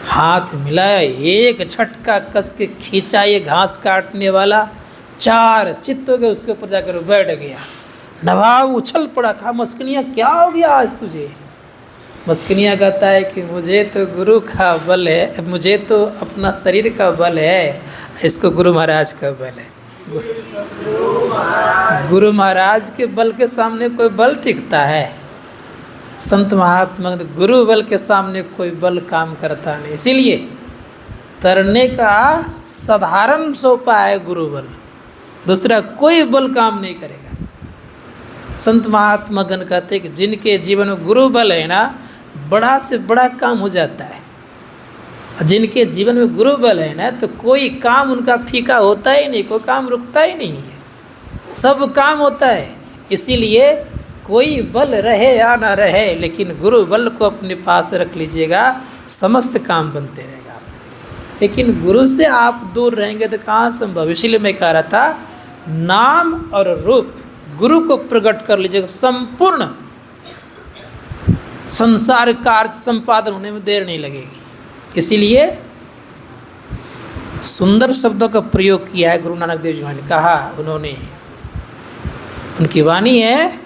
Speaker 1: हाथ मिलाया, एक झटका कस के खींचा, ये घास काटने वाला 4 चित्त हो गए, उसके ऊपर जाकर बैठ गया। नवाब उछल पड़ा, कहा मस्किनिया क्या हो गया आज तुझे। मस्किनिया कहता है कि मुझे तो गुरु का बल है, मुझे तो अपना शरीर का बल है, इसको गुरु महाराज का बल है। गुरु महाराज के बल के सामने कोई बल टिकता है, संत महात्मा गुरु बल के सामने कोई बल काम करता नहीं। इसीलिए तरने का साधारण सोपा है गुरु बल, दूसरा कोई बल काम नहीं करेगा। संत महात्मा गण कहते हैं कि जिनके जीवन में गुरु बल है ना, बड़ा से बड़ा काम हो जाता है। जिनके जीवन में गुरु बल है ना, तो कोई काम उनका फीका होता ही नहीं, कोई काम रुकता ही नहीं है, सब काम होता है। इसीलिए कोई बल रहे या ना रहे, लेकिन गुरु बल को अपने पास रख लीजिएगा, समस्त काम बनते रहेगा। लेकिन गुरु से आप दूर रहेंगे तो कहाँ संभव। इसीलिए मैं कह रहा था, नाम और रूप गुरु को प्रकट कर लीजिएगा, संपूर्ण संसार कार्य संपादन होने में देर नहीं लगेगी। इसीलिए सुंदर शब्दों का प्रयोग किया है गुरु नानक देव जी ने। कहा उन्होंने, उनकी वाणी है,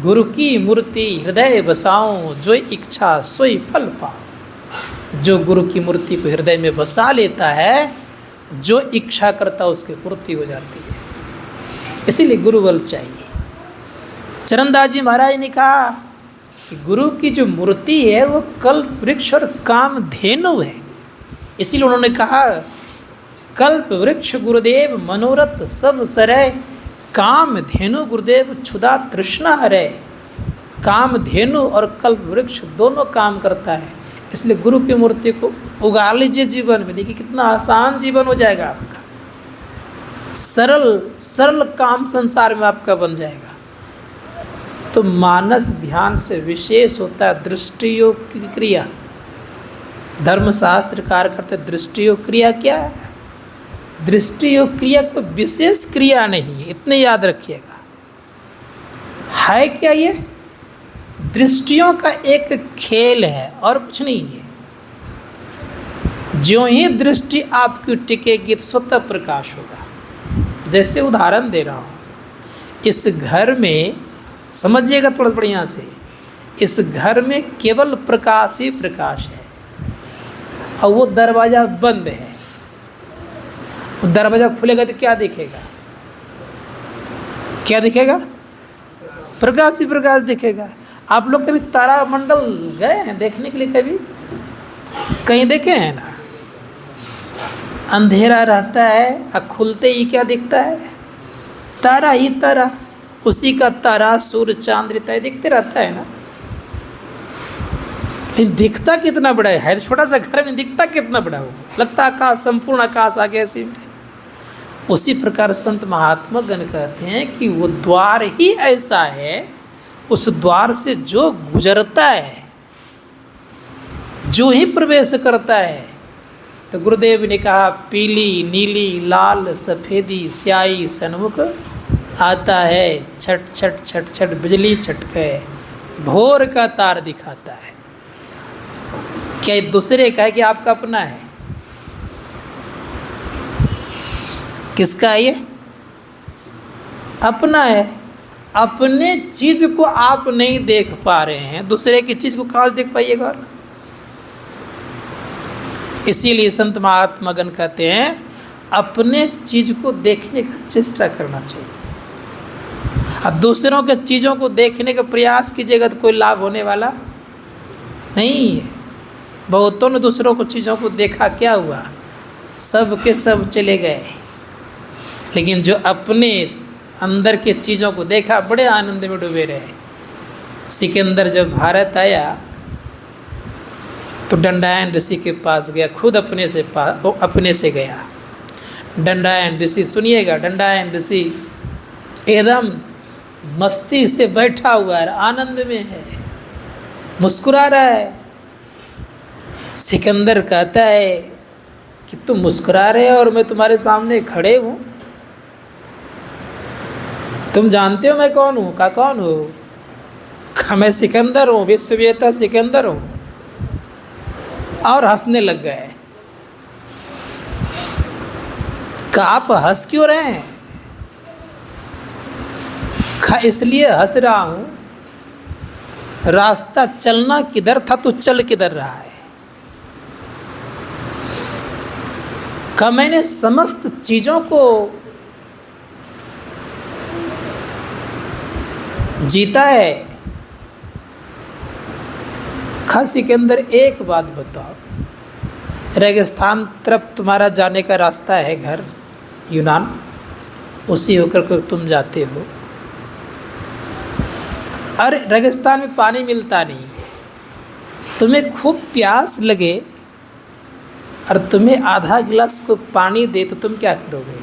Speaker 1: गुरु की मूर्ति हृदय बसाऊं, जो इच्छा सोई फल पाऊं। जो गुरु की मूर्ति को हृदय में बसा लेता है, जो इच्छा करता उसकी पूर्ति हो जाती है। इसीलिए गुरु बल चाहिए। चरणदास जी महाराज ने कहा कि गुरु की जो मूर्ति है वो कल्प वृक्ष और काम धेनु है। इसीलिए उन्होंने कहा, कल्प वृक्ष गुरुदेव मनोरथ सब सरय, काम धेनु गुरुदेव क्षुधा तृष्णा हरय। काम धेनु और कल्प वृक्ष दोनों काम करता है। इसलिए गुरु की मूर्ति को उगा लीजिए जीवन में, देखिए कितना आसान जीवन हो जाएगा आपका, सरल काम संसार में आपका बन जाएगा। तो मानस ध्यान से विशेष होता है दृष्टि योग की क्रिया। धर्मशास्त्र कार्य करते दृष्टि योग क्रिया क्या है? दृष्टि योग क्रिया कोई विशेष क्रिया नहीं है, इतने याद रखिएगा। है क्या ये? दृष्टियों का एक खेल है और कुछ नहीं है। ज्यों ही दृष्टि आपकी टिकेगी तो स्वतः प्रकाश होगा। जैसे उदाहरण दे रहा हूँ, इस घर में समझिएगा थोड़ा बढ़िया से, इस घर में केवल प्रकाश ही प्रकाश है और वो दरवाज़ा बंद है। वो दरवाज़ा खुलेगा तो क्या दिखेगा? क्या दिखेगा? प्रकाश ही प्रकाश दिखेगा। आप लोग कभी तारामंडल गए हैं देखने के लिए? कभी कहीं देखे हैं ना? अंधेरा रहता है और खुलते ही क्या दिखता है? तारा ही तारा। उसी का तारा सूर्य चांद रहता दिखते रहता है ना। लेकिन दिखता कितना बड़ा है, छोटा सा घर में दिखता कितना बड़ा हो, लगता आकाश, संपूर्ण आकाश आगे ऐसे में। उसी प्रकार संत महात्मा गण कहते हैं कि वो द्वार ही ऐसा है, उस द्वार से जो गुजरता है, जो ही प्रवेश करता है, तो गुरुदेव ने कहा पीली नीली लाल सफ़ेदी स्याही सन्मुख आता है, छट छट छट छट बिजली छटके, भोर का तार दिखाता है। क्या ये दूसरे का है कि आपका अपना है? किसका है ये? अपना है। अपने चीज को आप नहीं देख पा रहे हैं, दूसरे की चीज को कहाँ से देख पाइएगा? इसीलिए संत महात्मा गण कहते हैं अपने चीज को देखने का चेष्टा करना चाहिए। अब दूसरों के चीज़ों को देखने का प्रयास कीजिएगा तो कोई लाभ होने वाला नहीं है। बहुतों ने दूसरों को चीज़ों को देखा, क्या हुआ? सब के सब चले गए। लेकिन जो अपने अंदर के चीज़ों को देखा, बड़े आनंद में डूबे रहे। सिकंदर जब भारत आया तो दंडायन ऋषि के पास गया, खुद अपने से गया। दंडायन ऋषि, सुनिएगा, दंडायन ऋषि एकदम मस्ती से बैठा हुआ है, आनंद में है, मुस्कुरा रहा है। सिकंदर कहता है कि तुम मुस्कुरा रहे हो और मैं तुम्हारे सामने खड़े हूँ, तुम जानते हो मैं कौन हूँ? का कौन हूँ? मैं सिकंदर हूँ, विश्वविजेता सिकंदर हूँ। और हंसने लग गए। का आप हंस क्यों रहे हैं? इसलिए हंस रहा हूँ, रास्ता चलना किधर था तो चल किधर रहा है। का मैंने समस्त चीज़ों को जीता है। खासी के अंदर एक बात बताओ, रेगिस्तान तरफ तुम्हारा जाने का रास्ता है, घर यूनान, उसी होकर के तुम जाते हो। अरे रेगिस्तान में पानी मिलता नहीं है, तुम्हें खूब प्यास लगे और तुम्हें आधा गिलास को पानी दे तो तुम क्या करोगे?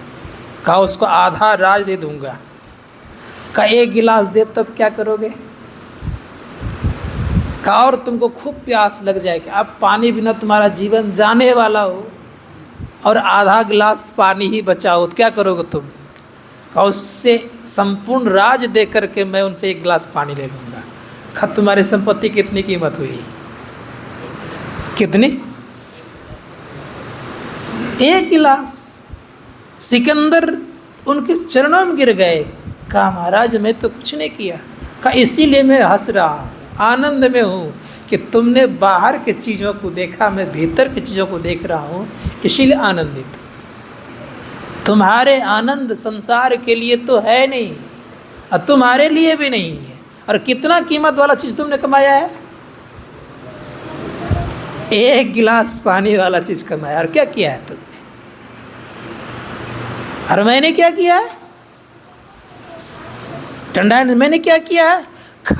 Speaker 1: कहा उसको आधा राज दे दूंगा। का एक गिलास दे तब क्या करोगे? का और तुमको खूब प्यास लग जाए कि अब पानी बिना तुम्हारा जीवन जाने वाला हो और आधा गिलास पानी ही बचा हो तो क्या करोगे तुम? का उससे संपूर्ण राज दे करके मैं उनसे एक गिलास पानी ले लूँगा। खा तुम्हारी संपत्ति कितनी कीमत हुई? कितनी? एक गिलास। सिकंदर उनके चरणों में गिर गए। कहा महाराज मैं तो कुछ नहीं किया। कहा इसीलिए मैं हंस रहा हूँ, आनंद में हूँ कि तुमने बाहर के चीज़ों को देखा, मैं भीतर की चीज़ों को देख रहा हूँ, इसीलिए आनंदित। तुम्हारे आनंद संसार के लिए तो है नहीं और तुम्हारे लिए भी नहीं है। और कितना कीमत वाला चीज़ तुमने कमाया है? एक गिलास पानी वाला चीज़ कमाया। और क्या किया है तुमने? और मैंने क्या किया है? ठंडा ने मैंने क्या किया है?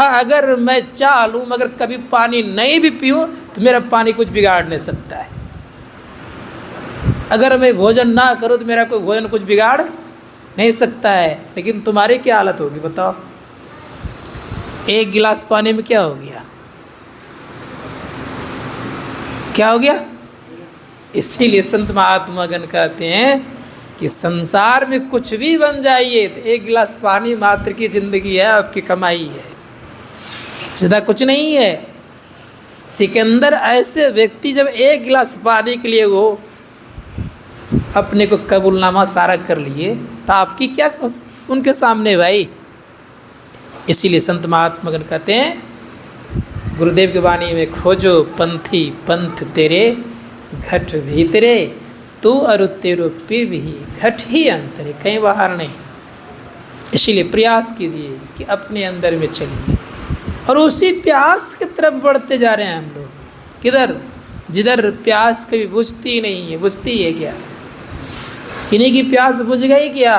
Speaker 1: अगर मैं चाह लूँ मगर कभी पानी नहीं भी पीऊँ तो मेरा पानी कुछ बिगाड़ नहीं सकता है। अगर मैं भोजन ना करूँ तो मेरा कोई भोजन कुछ बिगाड़ नहीं सकता है। लेकिन तुम्हारी क्या हालत होगी बताओ? एक गिलास पानी में क्या हो गया? क्या हो गया? इसीलिए संत महात्मा गण कहते हैं कि संसार में कुछ भी बन जाइए तो एक गिलास पानी मात्र की जिंदगी है, आपकी कमाई है, सीधा कुछ नहीं है। सिकंदर ऐसे व्यक्ति जब एक गिलास पानी के लिए वो अपने को कबूलनामा सारा कर लिए तो आपकी क्या उनके सामने भाई? इसीलिए संत महात्मा गण कहते हैं गुरुदेव की वाणी में, खोजो पंथी पंथ तेरे घट भीतरे, तू अरु तेरो पी भी घट ही अंतरे, कहीं बाहर नहीं। इसीलिए प्रयास कीजिए कि अपने अंदर में चलिए और उसी प्यास की तरफ बढ़ते जा रहे हैं हम लोग। किधर? जिधर प्यास कभी बुझती ही नहीं है। बुझती है क्या? किन्हीं की प्यास बुझ गई क्या?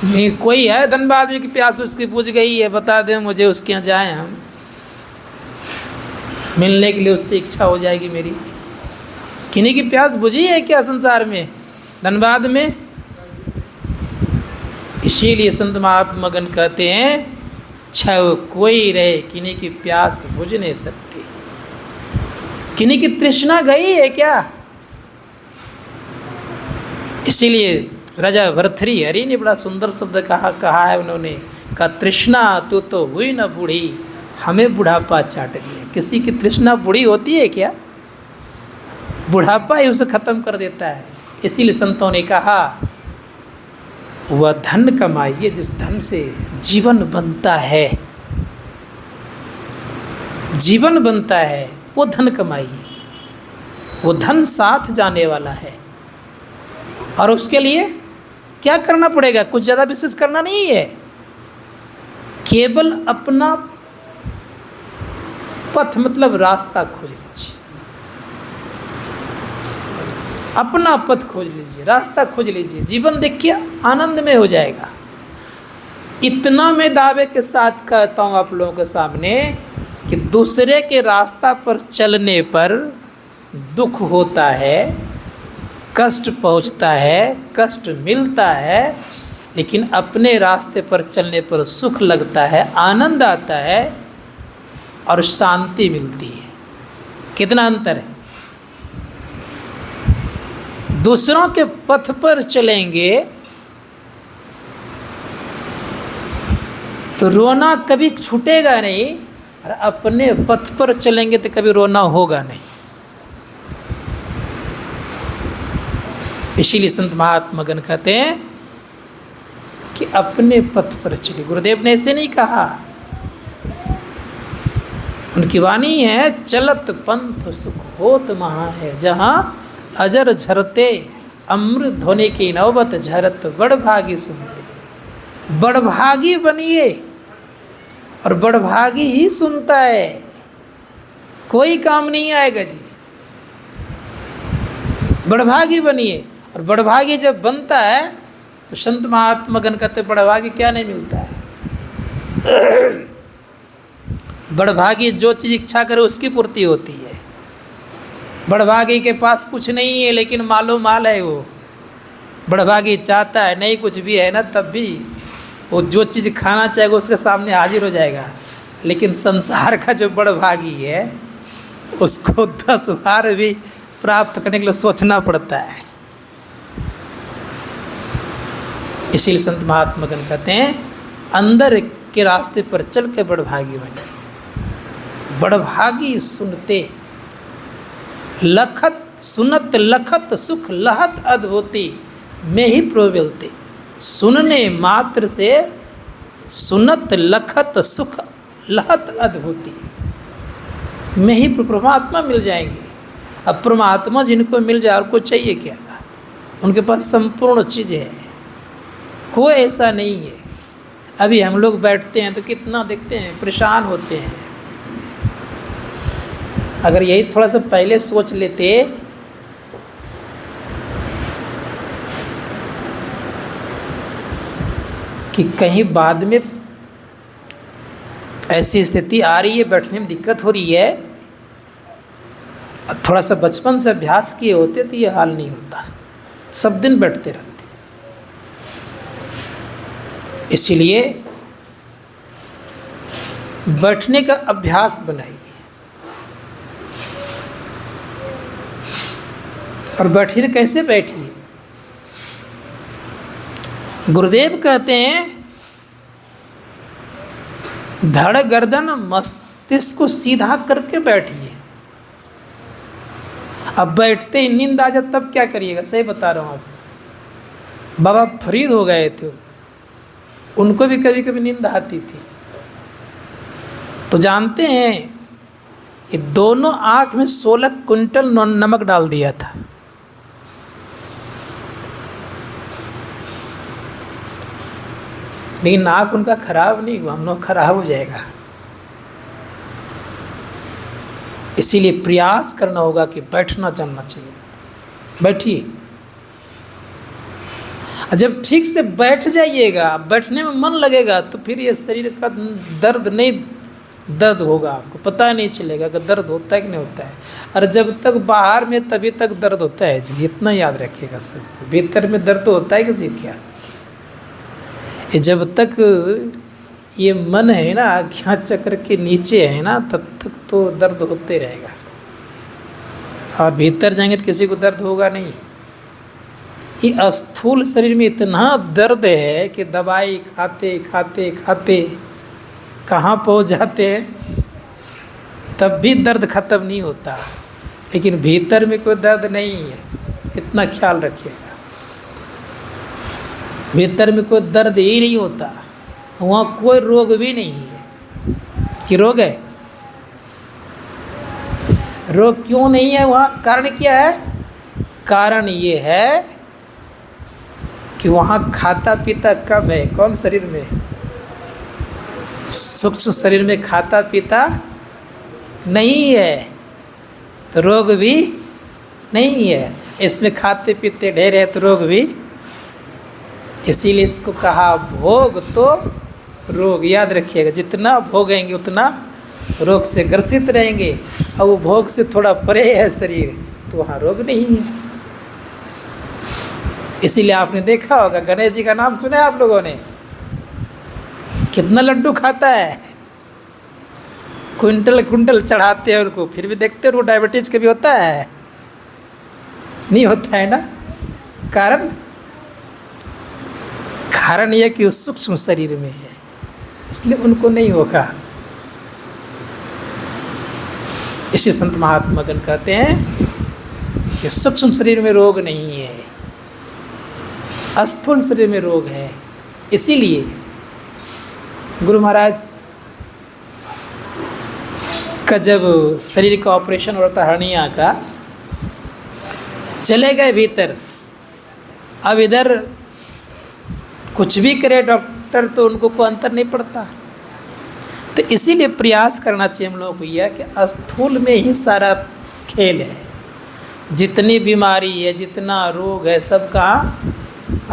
Speaker 1: नहीं। कोई है धनबाद की प्यास उसकी बुझ गई है? बता दें मुझे, उसके यहाँ जाएं हम, मिलने के लिए उससे इच्छा हो जाएगी मेरी। किन्हीं की प्यास बुझी है क्या संसार में, धनबाद में? इसीलिए संत महात्मा गण कहते हैं छव कोई रहे किन्हीं की प्यास बुझ नहीं सकती। किन्हीं की तृष्णा गई है क्या? इसीलिए राजा भर्तृहरि ने बड़ा सुंदर शब्द कहा है उन्होंने, का तृष्णा तो हुई न बूढ़ी, हमें बुढ़ापा चाट गया। किसी की तृष्णा बूढ़ी होती है क्या? बुढ़ापा ही उसे खत्म कर देता है। इसीलिए संतों ने कहा वह धन कमाइए जिस धन से जीवन बनता है, जीवन बनता है वो धन कमाइए। वो धन साथ जाने वाला है और उसके लिए क्या करना पड़ेगा? कुछ ज़्यादा विशेष करना नहीं है, केवल अपना पथ मतलब रास्ता खोज लीजिए, अपना पथ खोज लीजिए, रास्ता खोज लीजिए, जीवन देखिए आनंद में हो जाएगा। इतना मैं दावे के साथ कहता हूँ आप लोगों के सामने कि दूसरे के रास्ता पर चलने पर दुख होता है, कष्ट पहुँचता है, कष्ट मिलता है, लेकिन अपने रास्ते पर चलने पर सुख लगता है, आनंद आता है और शांति मिलती है। कितना अंतर है? दूसरों के पथ पर चलेंगे तो रोना कभी छूटेगा नहीं, और अपने पथ पर चलेंगे तो कभी रोना होगा नहीं। इसीलिए संत महात्मागण कहते हैं कि अपने पथ पर चलिए। गुरुदेव ने ऐसे नहीं कहा, उनकी वाणी है चलत पंथ सुख होत महा है, जहाँ अजर झरते अमृत धोने की नौबत झरत बड़भागी सुनते। बड़भागी बनिए और बड़भागी ही सुनता है, कोई काम नहीं आएगा जी। बड़भागी बनिए, और बड़भागी जब बनता है तो संत महात्मागण कहते बड़भागी क्या नहीं मिलता है। बड़भागी जो चीज़ इच्छा करे उसकी पूर्ति होती है। बड़भागी के पास कुछ नहीं है लेकिन मालो माल है वो। बड़भागी चाहता है नहीं कुछ भी है ना, तब भी वो जो चीज़ खाना चाहेगा उसके सामने हाजिर हो जाएगा। लेकिन संसार का जो बड़भागी है उसको 10 बार भी प्राप्त करने के लिए सोचना पड़ता है। इसीलिए संत महात्मागण कहते हैं अंदर के रास्ते पर चल के बड़भागी बने। बड़भागी सुनते लखत सुनत लखत सुख लहत अद्भुति में ही प्रबलते। सुनने मात्र से सुनत लखत सुख लहत अद्भुति में ही परमात्मा मिल जाएंगे। अब परमात्मा जिनको मिल जाए और कुछ चाहिए क्या? उनके पास संपूर्ण चीज़ें हैं, कोई ऐसा नहीं है। अभी हम लोग बैठते हैं तो कितना देखते हैं परेशान होते हैं। अगर यही थोड़ा सा पहले सोच लेते कि कहीं बाद में ऐसी स्थिति आ रही है, बैठने में दिक्कत हो रही है, थोड़ा सा बचपन से अभ्यास किए होते तो ये हाल नहीं होता, सब दिन बैठते रहते। इसीलिए बैठने का अभ्यास बनाइए। और बैठिए तो कैसे बैठिए? गुरुदेव कहते हैं धड़ गर्दन मस्तिष्क को सीधा करके बैठिए। अब बैठते ही नींद आ जाए तब क्या करिएगा? सही बता रहा हूँ आपको। बाबा फरीद हो गए थे, उनको भी कभी कभी नींद आती थी। तो जानते हैं ये दोनों आँख में 16 क्विंटल नमक डाल दिया था। लेकिन नाक उनका खराब नहीं हुआ, हम लोग खराब हो जाएगा। इसीलिए प्रयास करना होगा कि बैठना जानना चाहिए। बैठिए, जब ठीक से बैठ जाइएगा, बैठने में मन लगेगा तो फिर ये शरीर का दर्द नहीं दर्द होगा, आपको पता नहीं चलेगा कि दर्द होता है कि नहीं होता है। और जब तक बाहर में तभी तक दर्द होता है जी, इतना याद रखिएगा सब। भीतर में दर्द तो होता है किसी क्या? ये जब तक ये मन है ना आज्ञा चक्र के नीचे है ना, तब तक तो दर्द होते रहेगा। और भीतर जाएंगे तो किसी को दर्द होगा नहीं। ये स्थूल शरीर में इतना दर्द है कि दवाई खाते खाते खाते कहाँ पहुँच जाते हैं, तब भी दर्द ख़त्म नहीं होता। लेकिन भीतर में कोई दर्द नहीं है, इतना ख्याल रखिएगा। भीतर में कोई दर्द ही नहीं होता, वहाँ कोई रोग भी नहीं है। कि रोग है? रोग क्यों नहीं है वहाँ? कारण क्या है? कारण ये है कि वहाँ खाता पीता कब है? कौन शरीर में? सूक्ष्म शरीर में खाता पीता नहीं है, तो रोग भी नहीं है। इसमें खाते पीते ढेर है तो रोग भी। इसीलिए इसको कहा भोग तो रोग। याद रखिएगा, जितना भोगेंगे उतना रोग से ग्रसित रहेंगे। और वो भोग से थोड़ा परे है शरीर, तो वहाँ रोग नहीं है। इसीलिए आपने देखा होगा, गणेश जी का नाम सुना है आप लोगों ने? कितना लड्डू खाता है, क्विंटल क्विंटल चढ़ाते हैं उनको, फिर भी देखते हो उनको डायबिटीज कभी होता है? नहीं होता है ना। कारण यह कि उस सूक्ष्म शरीर में है, इसलिए उनको नहीं होगा। इसी संत महात्मागण कहते हैं कि सूक्ष्म शरीर में रोग नहीं है, स्थूल शरीर में रोग है। इसीलिए गुरु महाराज का जब शरीर का ऑपरेशन हो रहा था हर्निया का, चले गए भीतर। अब इधर कुछ भी करे डॉक्टर तो उनको कोई अंतर नहीं पड़ता। तो इसीलिए प्रयास करना चाहिए हम लोगों को यह कि स्थूल में ही सारा खेल है। जितनी बीमारी है, जितना रोग है, सब कहाँ?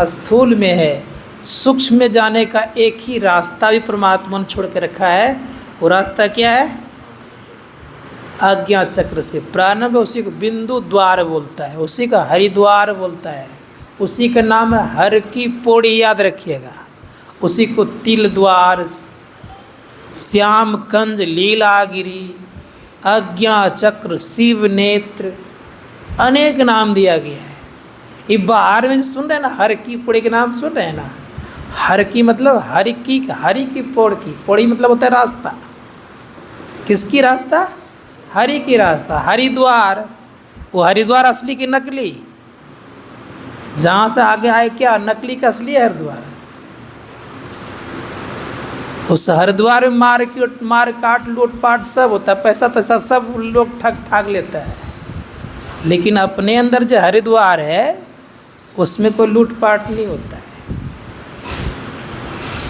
Speaker 1: स्थूल में है। सूक्ष्म में जाने का एक ही रास्ता भी परमात्मा ने छोड़ के रखा है। वो रास्ता क्या है? आज्ञा चक्र से प्रारंभ, उसी को बिंदु द्वार बोलता है, उसी का हरिद्वार बोलता है, उसी का नाम है हर की पौड़ी। याद रखिएगा, उसी को तिल द्वार, श्याम कंज, लीलागिरी, आज्ञा चक्र, शिव नेत्र, अनेक नाम दिया गया है। ये बाहर में सुन रहे हैं ना, हर की पौड़ी के नाम सुन रहे हैं ना। हर की मतलब हरि की पौड़ की। पौड़ी मतलब होता है रास्ता। किसकी रास्ता? हरि की रास्ता। हरिद्वार, वो हरिद्वार असली की नकली? जहाँ से आगे आए क्या नकली का असली है हरिद्वार। उस हरिद्वार में मार काट लूटपाट सब होता है, पैसा तैसा सब लोग ठग लेता है। लेकिन अपने अंदर जो हरिद्वार है उसमें कोई लूटपाट नहीं होता है।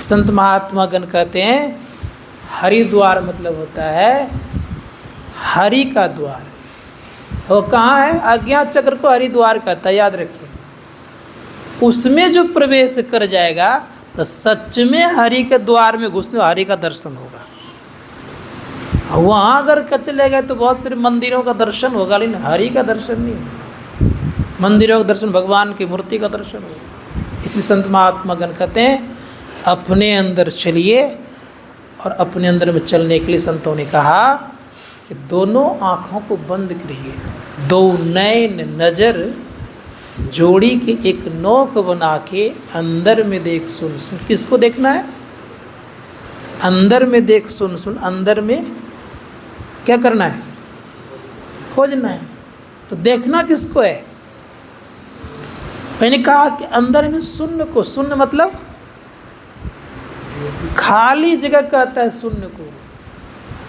Speaker 1: संत महात्मा गण कहते हैं हरिद्वार मतलब होता है हरि का द्वार। वो कहाँ है? आज्ञा चक्र को हरिद्वार कहता है, याद रखिए। उसमें जो प्रवेश कर जाएगा तो सच में हरि के द्वार में घुसने हरि का दर्शन होगा। वहाँ अगर चले गए तो बहुत सारे मंदिरों का दर्शन होगा, लेकिन हरि का दर्शन नहीं होगा। मंदिरों का दर्शन भगवान की मूर्ति का दर्शन होगा। इसलिए संत महात्मा गण कहते हैं अपने अंदर चलिए, और अपने अंदर में चलने के लिए संतों ने कहा कि दोनों आँखों को बंद करिए, दो नैन नज़र जोड़ी के एक नोक बना के अंदर में देख सुन सुन। किसको देखना है? अंदर में देख सुन सुन। अंदर में क्या करना है? खोजना है। तो देखना किसको है? मैंने कहा कि अंदर में शून्य को। शून्य मतलब खाली जगह कहता है शून्य को।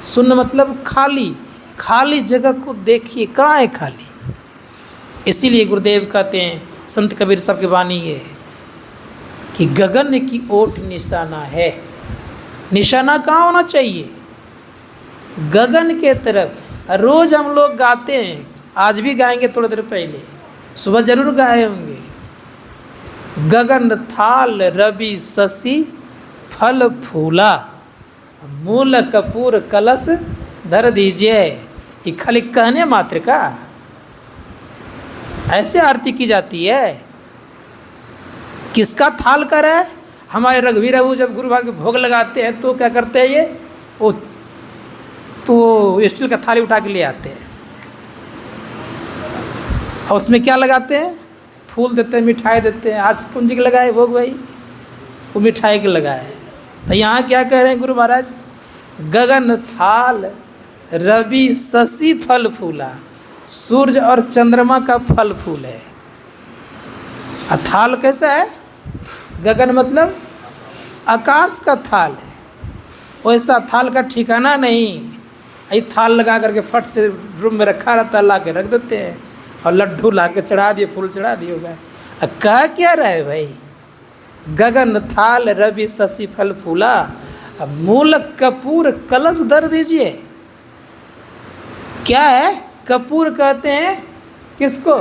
Speaker 1: शून्य मतलब खाली, खाली जगह को देखिए, कहाँ है खाली। इसीलिए गुरुदेव कहते हैं, संत कबीर साहब की वाणी है कि गगन की ओट निशाना है। निशाना कहाँ होना चाहिए? गगन के तरफ। रोज़ हम लोग गाते हैं, आज भी गाएंगे, थोड़ी देर पहले सुबह जरूर गाए होंगे। गगन थाल रवि शशि फल फूला, मूल कपूर कलश धर दीजिए। ये खाली कहने मात्र का ऐसे आरती की जाती है। किसका थाल कर है? हमारे रघुवीर बाबू जब गुरु भाग भोग लगाते हैं तो क्या करते हैं? ये वो तो स्टील का थाली उठा के ले आते हैं, और उसमें क्या लगाते हैं? फूल देते हैं, मिठाई देते हैं। आज कुंज के लगाए भोग भाई, वो मिठाई के लगाए। तो यहाँ क्या कह रहे हैं गुरु महाराज? गगन थाल रवि शशि फल फूला, सूर्य और चंद्रमा का फल फूल है। थाल कैसा है? गगन मतलब आकाश का थाल है। वैसा थाल का ठिकाना नहीं। ये थाल लगा करके फट से रूम में रखा रहता है, ला के रख देते हैं और लड्डू ला के चढ़ा दिए, फूल चढ़ा दिए, हो गए। कह क्या रहे भाई? गगन थाल रवि शशि फल फूला, मूल कपूर कलश धर दीजिए। क्या है? कपूर कहते हैं किसको?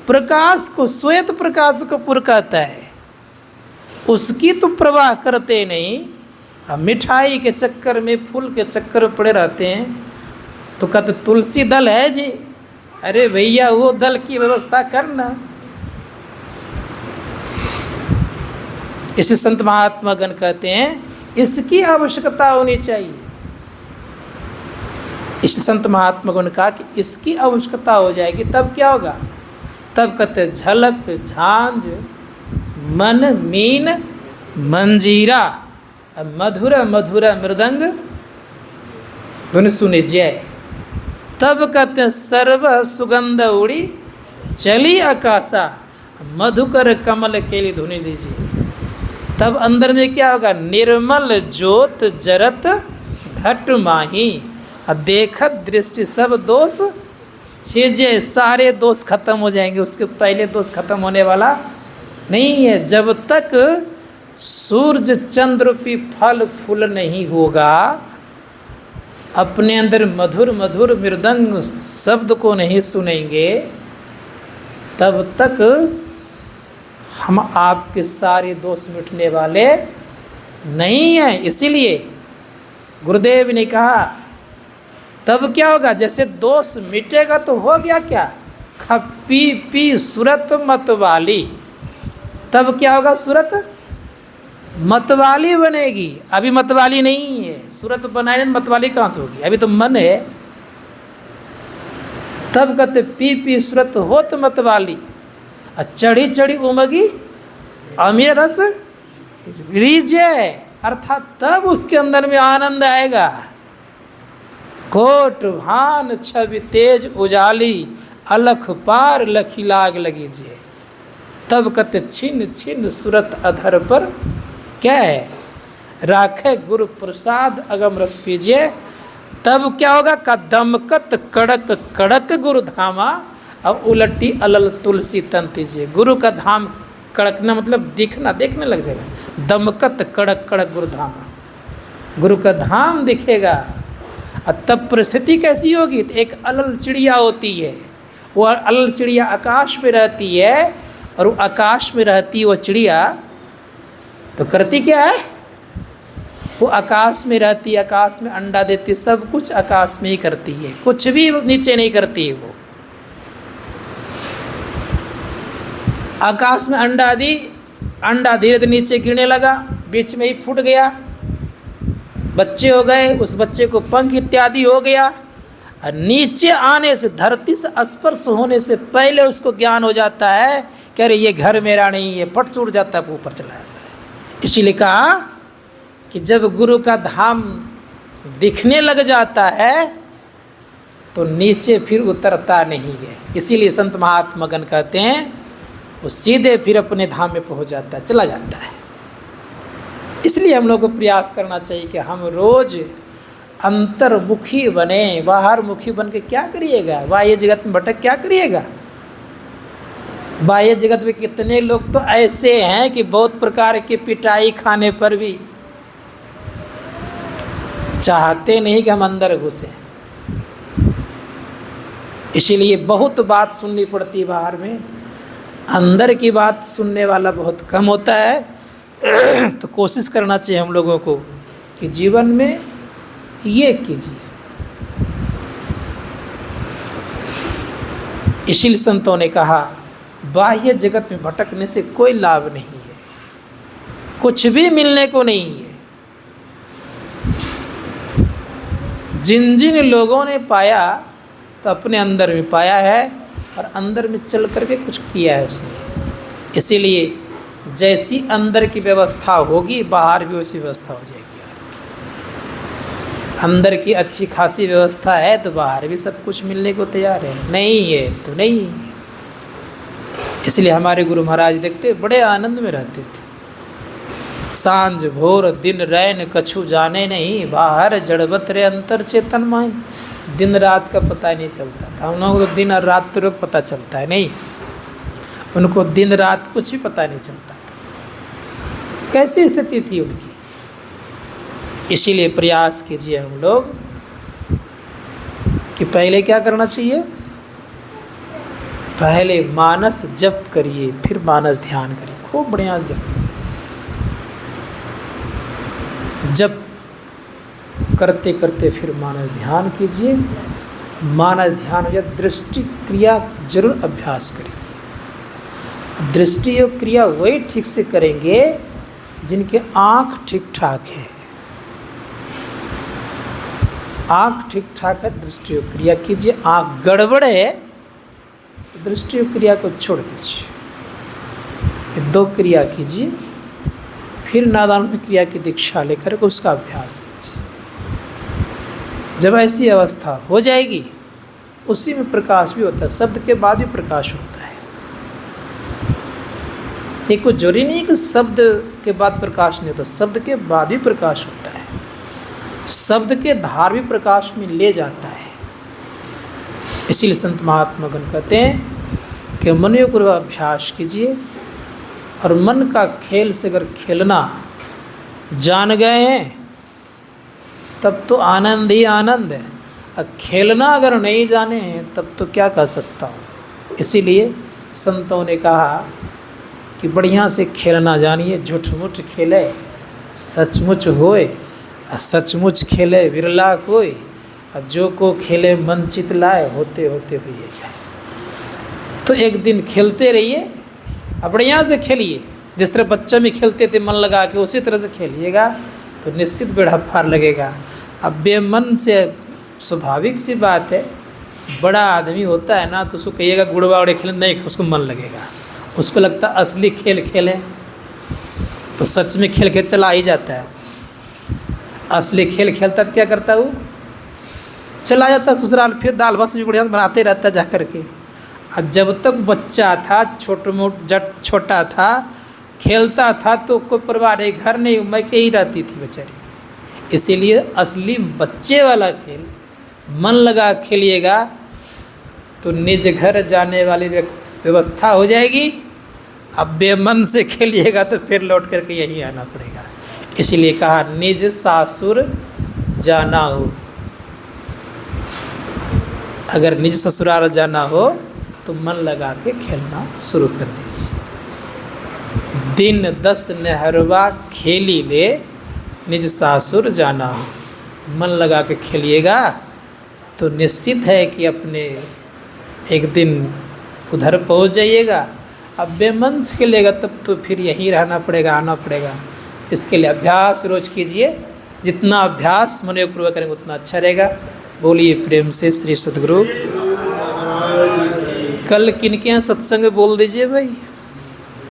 Speaker 1: प्रकाश को, श्वेत प्रकाश कपूर कहता है। उसकी तो प्रवाह करते नहीं, अब मिठाई के चक्कर में, फूल के चक्कर में पड़े रहते हैं। तो कहते तुलसी दल है जी। अरे भैया वो दल की व्यवस्था करना। इसे संत महात्मा गण कहते हैं इसकी आवश्यकता होनी चाहिए। इस संत महात्मा गण ने कहा कि इसकी आवश्यकता हो जाएगी तब क्या होगा? तब कहते झलक झांझ मन मीन मंजीरा, मधुर मधुर मृदंग धुन सुने जय। तब कहते सर्व सुगंध उड़ी चली आकाशा, मधुकर कमल के लिए धुनी दीजिए। तब अंदर में क्या होगा? निर्मल ज्योत जरत घट माही, देखत दृष्टि सब दोष छेजे। सारे दोष खत्म हो जाएंगे, उसके पहले दोष खत्म होने वाला नहीं है। जब तक सूर्य चंद्र रूपी फल फूल नहीं होगा, अपने अंदर मधुर मधुर मृदंग शब्द को नहीं सुनेंगे, तब तक हम आपके सारे दोष मिटने वाले नहीं हैं। इसीलिए गुरुदेव ने कहा तब क्या होगा? जैसे दोष मिटेगा तो हो गया क्या? खप्पी पी सूरत मतवाली। तब क्या होगा? सूरत मतवाली बनेगी। अभी मतवाली नहीं है, सूरत बनाए नहीं, मतवाली कहाँ से होगी? अभी तो मन है। तब कहते पी पी सूरत हो तो मतवाली, चढ़ी चढ़ी उमगी अमीर रस रीजय। अर्थात तब उसके अंदर में आनंद आएगा। कोट भान छवि तेज उजाली, अलख पार लखी लाग लगीजिए। तब कहते छिन छिन सूरत अधर पर क्या है? राखे गुरु प्रसाद अगम रस पीजिए। तब क्या होगा? का दमकत कड़क कड़क गुरु धामा, और उलटी अलल तुलसी तन तीजिए। गुरु का धाम कड़कना मतलब दिखना, देखने लग जाएगा। दमकत कड़क कड़क गुरु धामा, गुरु का धाम दिखेगा। और तब परिस्थिति कैसी होगी? तो एक अलल चिड़िया होती है, वो अलल चिड़िया आकाश में रहती है, और वो आकाश में रहती है वो चिड़िया तो करती क्या है? वो आकाश में रहती है, आकाश में अंडा देती है, सब कुछ आकाश में ही करती है, कुछ भी नीचे नहीं करती है। वो आकाश में अंडा दी, अंडा धीरे धीरे नीचे गिरने लगा, बीच में ही फूट गया, बच्चे हो गए, उस बच्चे को पंख इत्यादि हो गया। और नीचे आने से, धरती से स्पर्श होने से पहले उसको ज्ञान हो जाता है कि अरे ये घर मेरा नहीं है, फट से उड़ जाता है, ऊपर चला जाता है। इसीलिए कहा कि जब गुरु का धाम दिखने लग जाता है तो नीचे फिर उतरता नहीं है। इसीलिए संत महात्मा गण कहते हैं वो सीधे फिर अपने धाम में पहुंच जाता है, चला जाता है। इसलिए हम लोग को प्रयास करना चाहिए कि हम रोज अंतर्मुखी बने। बाहर मुखी बन के क्या करिएगा? बाह्य जगत में भटक क्या करिएगा? बाह्य जगत में कितने लोग तो ऐसे हैं कि बहुत प्रकार की पिटाई खाने पर भी चाहते नहीं कि हम अंदर घुसें। इसीलिए बहुत बात सुननी पड़ती है बाहर में, अंदर की बात सुनने वाला बहुत कम होता है। तो कोशिश करना चाहिए हम लोगों को कि जीवन में ये कीजिए। इसीलिए संतों ने कहा बाह्य जगत में भटकने से कोई लाभ नहीं है, कुछ भी मिलने को नहीं है। जिन जिन लोगों ने पाया तो अपने अंदर में पाया है, और अंदर में चल करके कुछ किया है उसने। इसीलिए जैसी अंदर की व्यवस्था होगी बाहर भी वैसी व्यवस्था हो जाएगी। अंदर की अच्छी खासी व्यवस्था है तो बाहर भी सब कुछ मिलने को तैयार है, नहीं है तो नहीं। इसलिए हमारे गुरु महाराज देखते बड़े आनंद में रहते थे। सांझ भोर दिन रैन कछु जाने नहीं, बाहर जड़बत रे अंतर चेतन माय। दिन रात का पता ही नहीं चलता था। हम लोगों को दिन और रात तुरंत पता चलता है, नहीं, उनको दिन रात कुछ भी पता नहीं चलता था। कैसी स्थिति थी उनकी। इसीलिए प्रयास कीजिए हम लोग कि पहले क्या करना चाहिए, पहले मानस जप करिए, फिर मानस ध्यान करिए। खूब बढ़िया जप करते करते फिर मानस ध्यान कीजिए। मानस ध्यान या दृष्टि क्रिया जरूर अभ्यास करिए। दृष्टि और क्रिया वही ठीक से करेंगे जिनके आँख ठीक ठाक है। आँख ठीक ठाक है, दृष्टि और क्रिया कीजिए। आँख गड़बड़ है, दृष्टि और क्रिया को छोड़ दीजिए। 2 क्रिया कीजिए, फिर नादान क्रिया की दीक्षा लेकर उसका अभ्यास कीजिए। जब ऐसी अवस्था हो जाएगी, उसी में प्रकाश भी होता है। शब्द के बाद भी प्रकाश होता है। ये कोई जरूरी नहीं कि शब्द के बाद प्रकाश नहीं होता, शब्द के बाद भी प्रकाश होता है। शब्द के धार भी प्रकाश में ले जाता है। इसीलिए संत महात्मा गण कहते हैं कि मनोयोग अभ्यास कीजिए। और मन का खेल से अगर खेलना जान गए हैं तब तो आनंद ही आनंद है। और खेलना अगर नहीं जाने हैं तब तो क्या कह सकता हूँ। इसीलिए संतों ने कहा कि बढ़िया से खेलना जानिए। झूठ मूठ खेले सचमुच होए, सचमुच खेले विरला कोई। और जो को खेले मन चित लाए, होते होते हुए जाए। तो एक दिन खेलते रहिए, अब बढ़िया से खेलिए। जिस तरह बच्चे में खेलते थे मन लगा के, उसी तरह से खेलिएगा तो निश्चित बेड़ा पार लगेगा। अब बेमन से स्वाभाविक सी बात है, बड़ा आदमी होता है ना तो उसको कहिएगा गुड़वा उड़े खेले, नहीं उसको मन लगेगा। उसको लगता असली खेल खेले तो सच में खेल के चला ही जाता है। असली खेल खेलता तो क्या करता वो, चला जाता ससुराल, फिर दाल भात सब्जी बढ़िया बनाते रहता जा कर के। और जब तक बच्चा था, छोटा था, खेलता था तो कोई परिवार नहीं, घर नहीं, मैं के ही रहती थी बेचारी। इसीलिए असली बच्चे वाला खेल मन लगा खेलिएगा तो निज घर जाने वाली व्यवस्था हो जाएगी। अब बेमन से खेलिएगा तो फिर लौट करके यहीं आना पड़ेगा। इसलिए कहा निज सासुर जाना हो। अगर निज ससुराल जाना हो तो मन लगा के खेलना शुरू कर दीजिए। दिन 10 नेहरवा खेली ले, निज सासुर जाना हो। मन लगा के खेलिएगा तो निश्चित है कि अपने एक दिन उधर पहुंच जाइएगा। अब बेमन से खेलेगा तब तो फिर यहीं रहना पड़ेगा, आना पड़ेगा। इसके लिए अभ्यास रोज कीजिए। जितना अभ्यास मनोयोगपूर्वक करेंगे उतना अच्छा रहेगा। बोलिए प्रेम से श्री सद्गुरु। कल किनके यहाँ सत्संग बोल दीजिए भाई।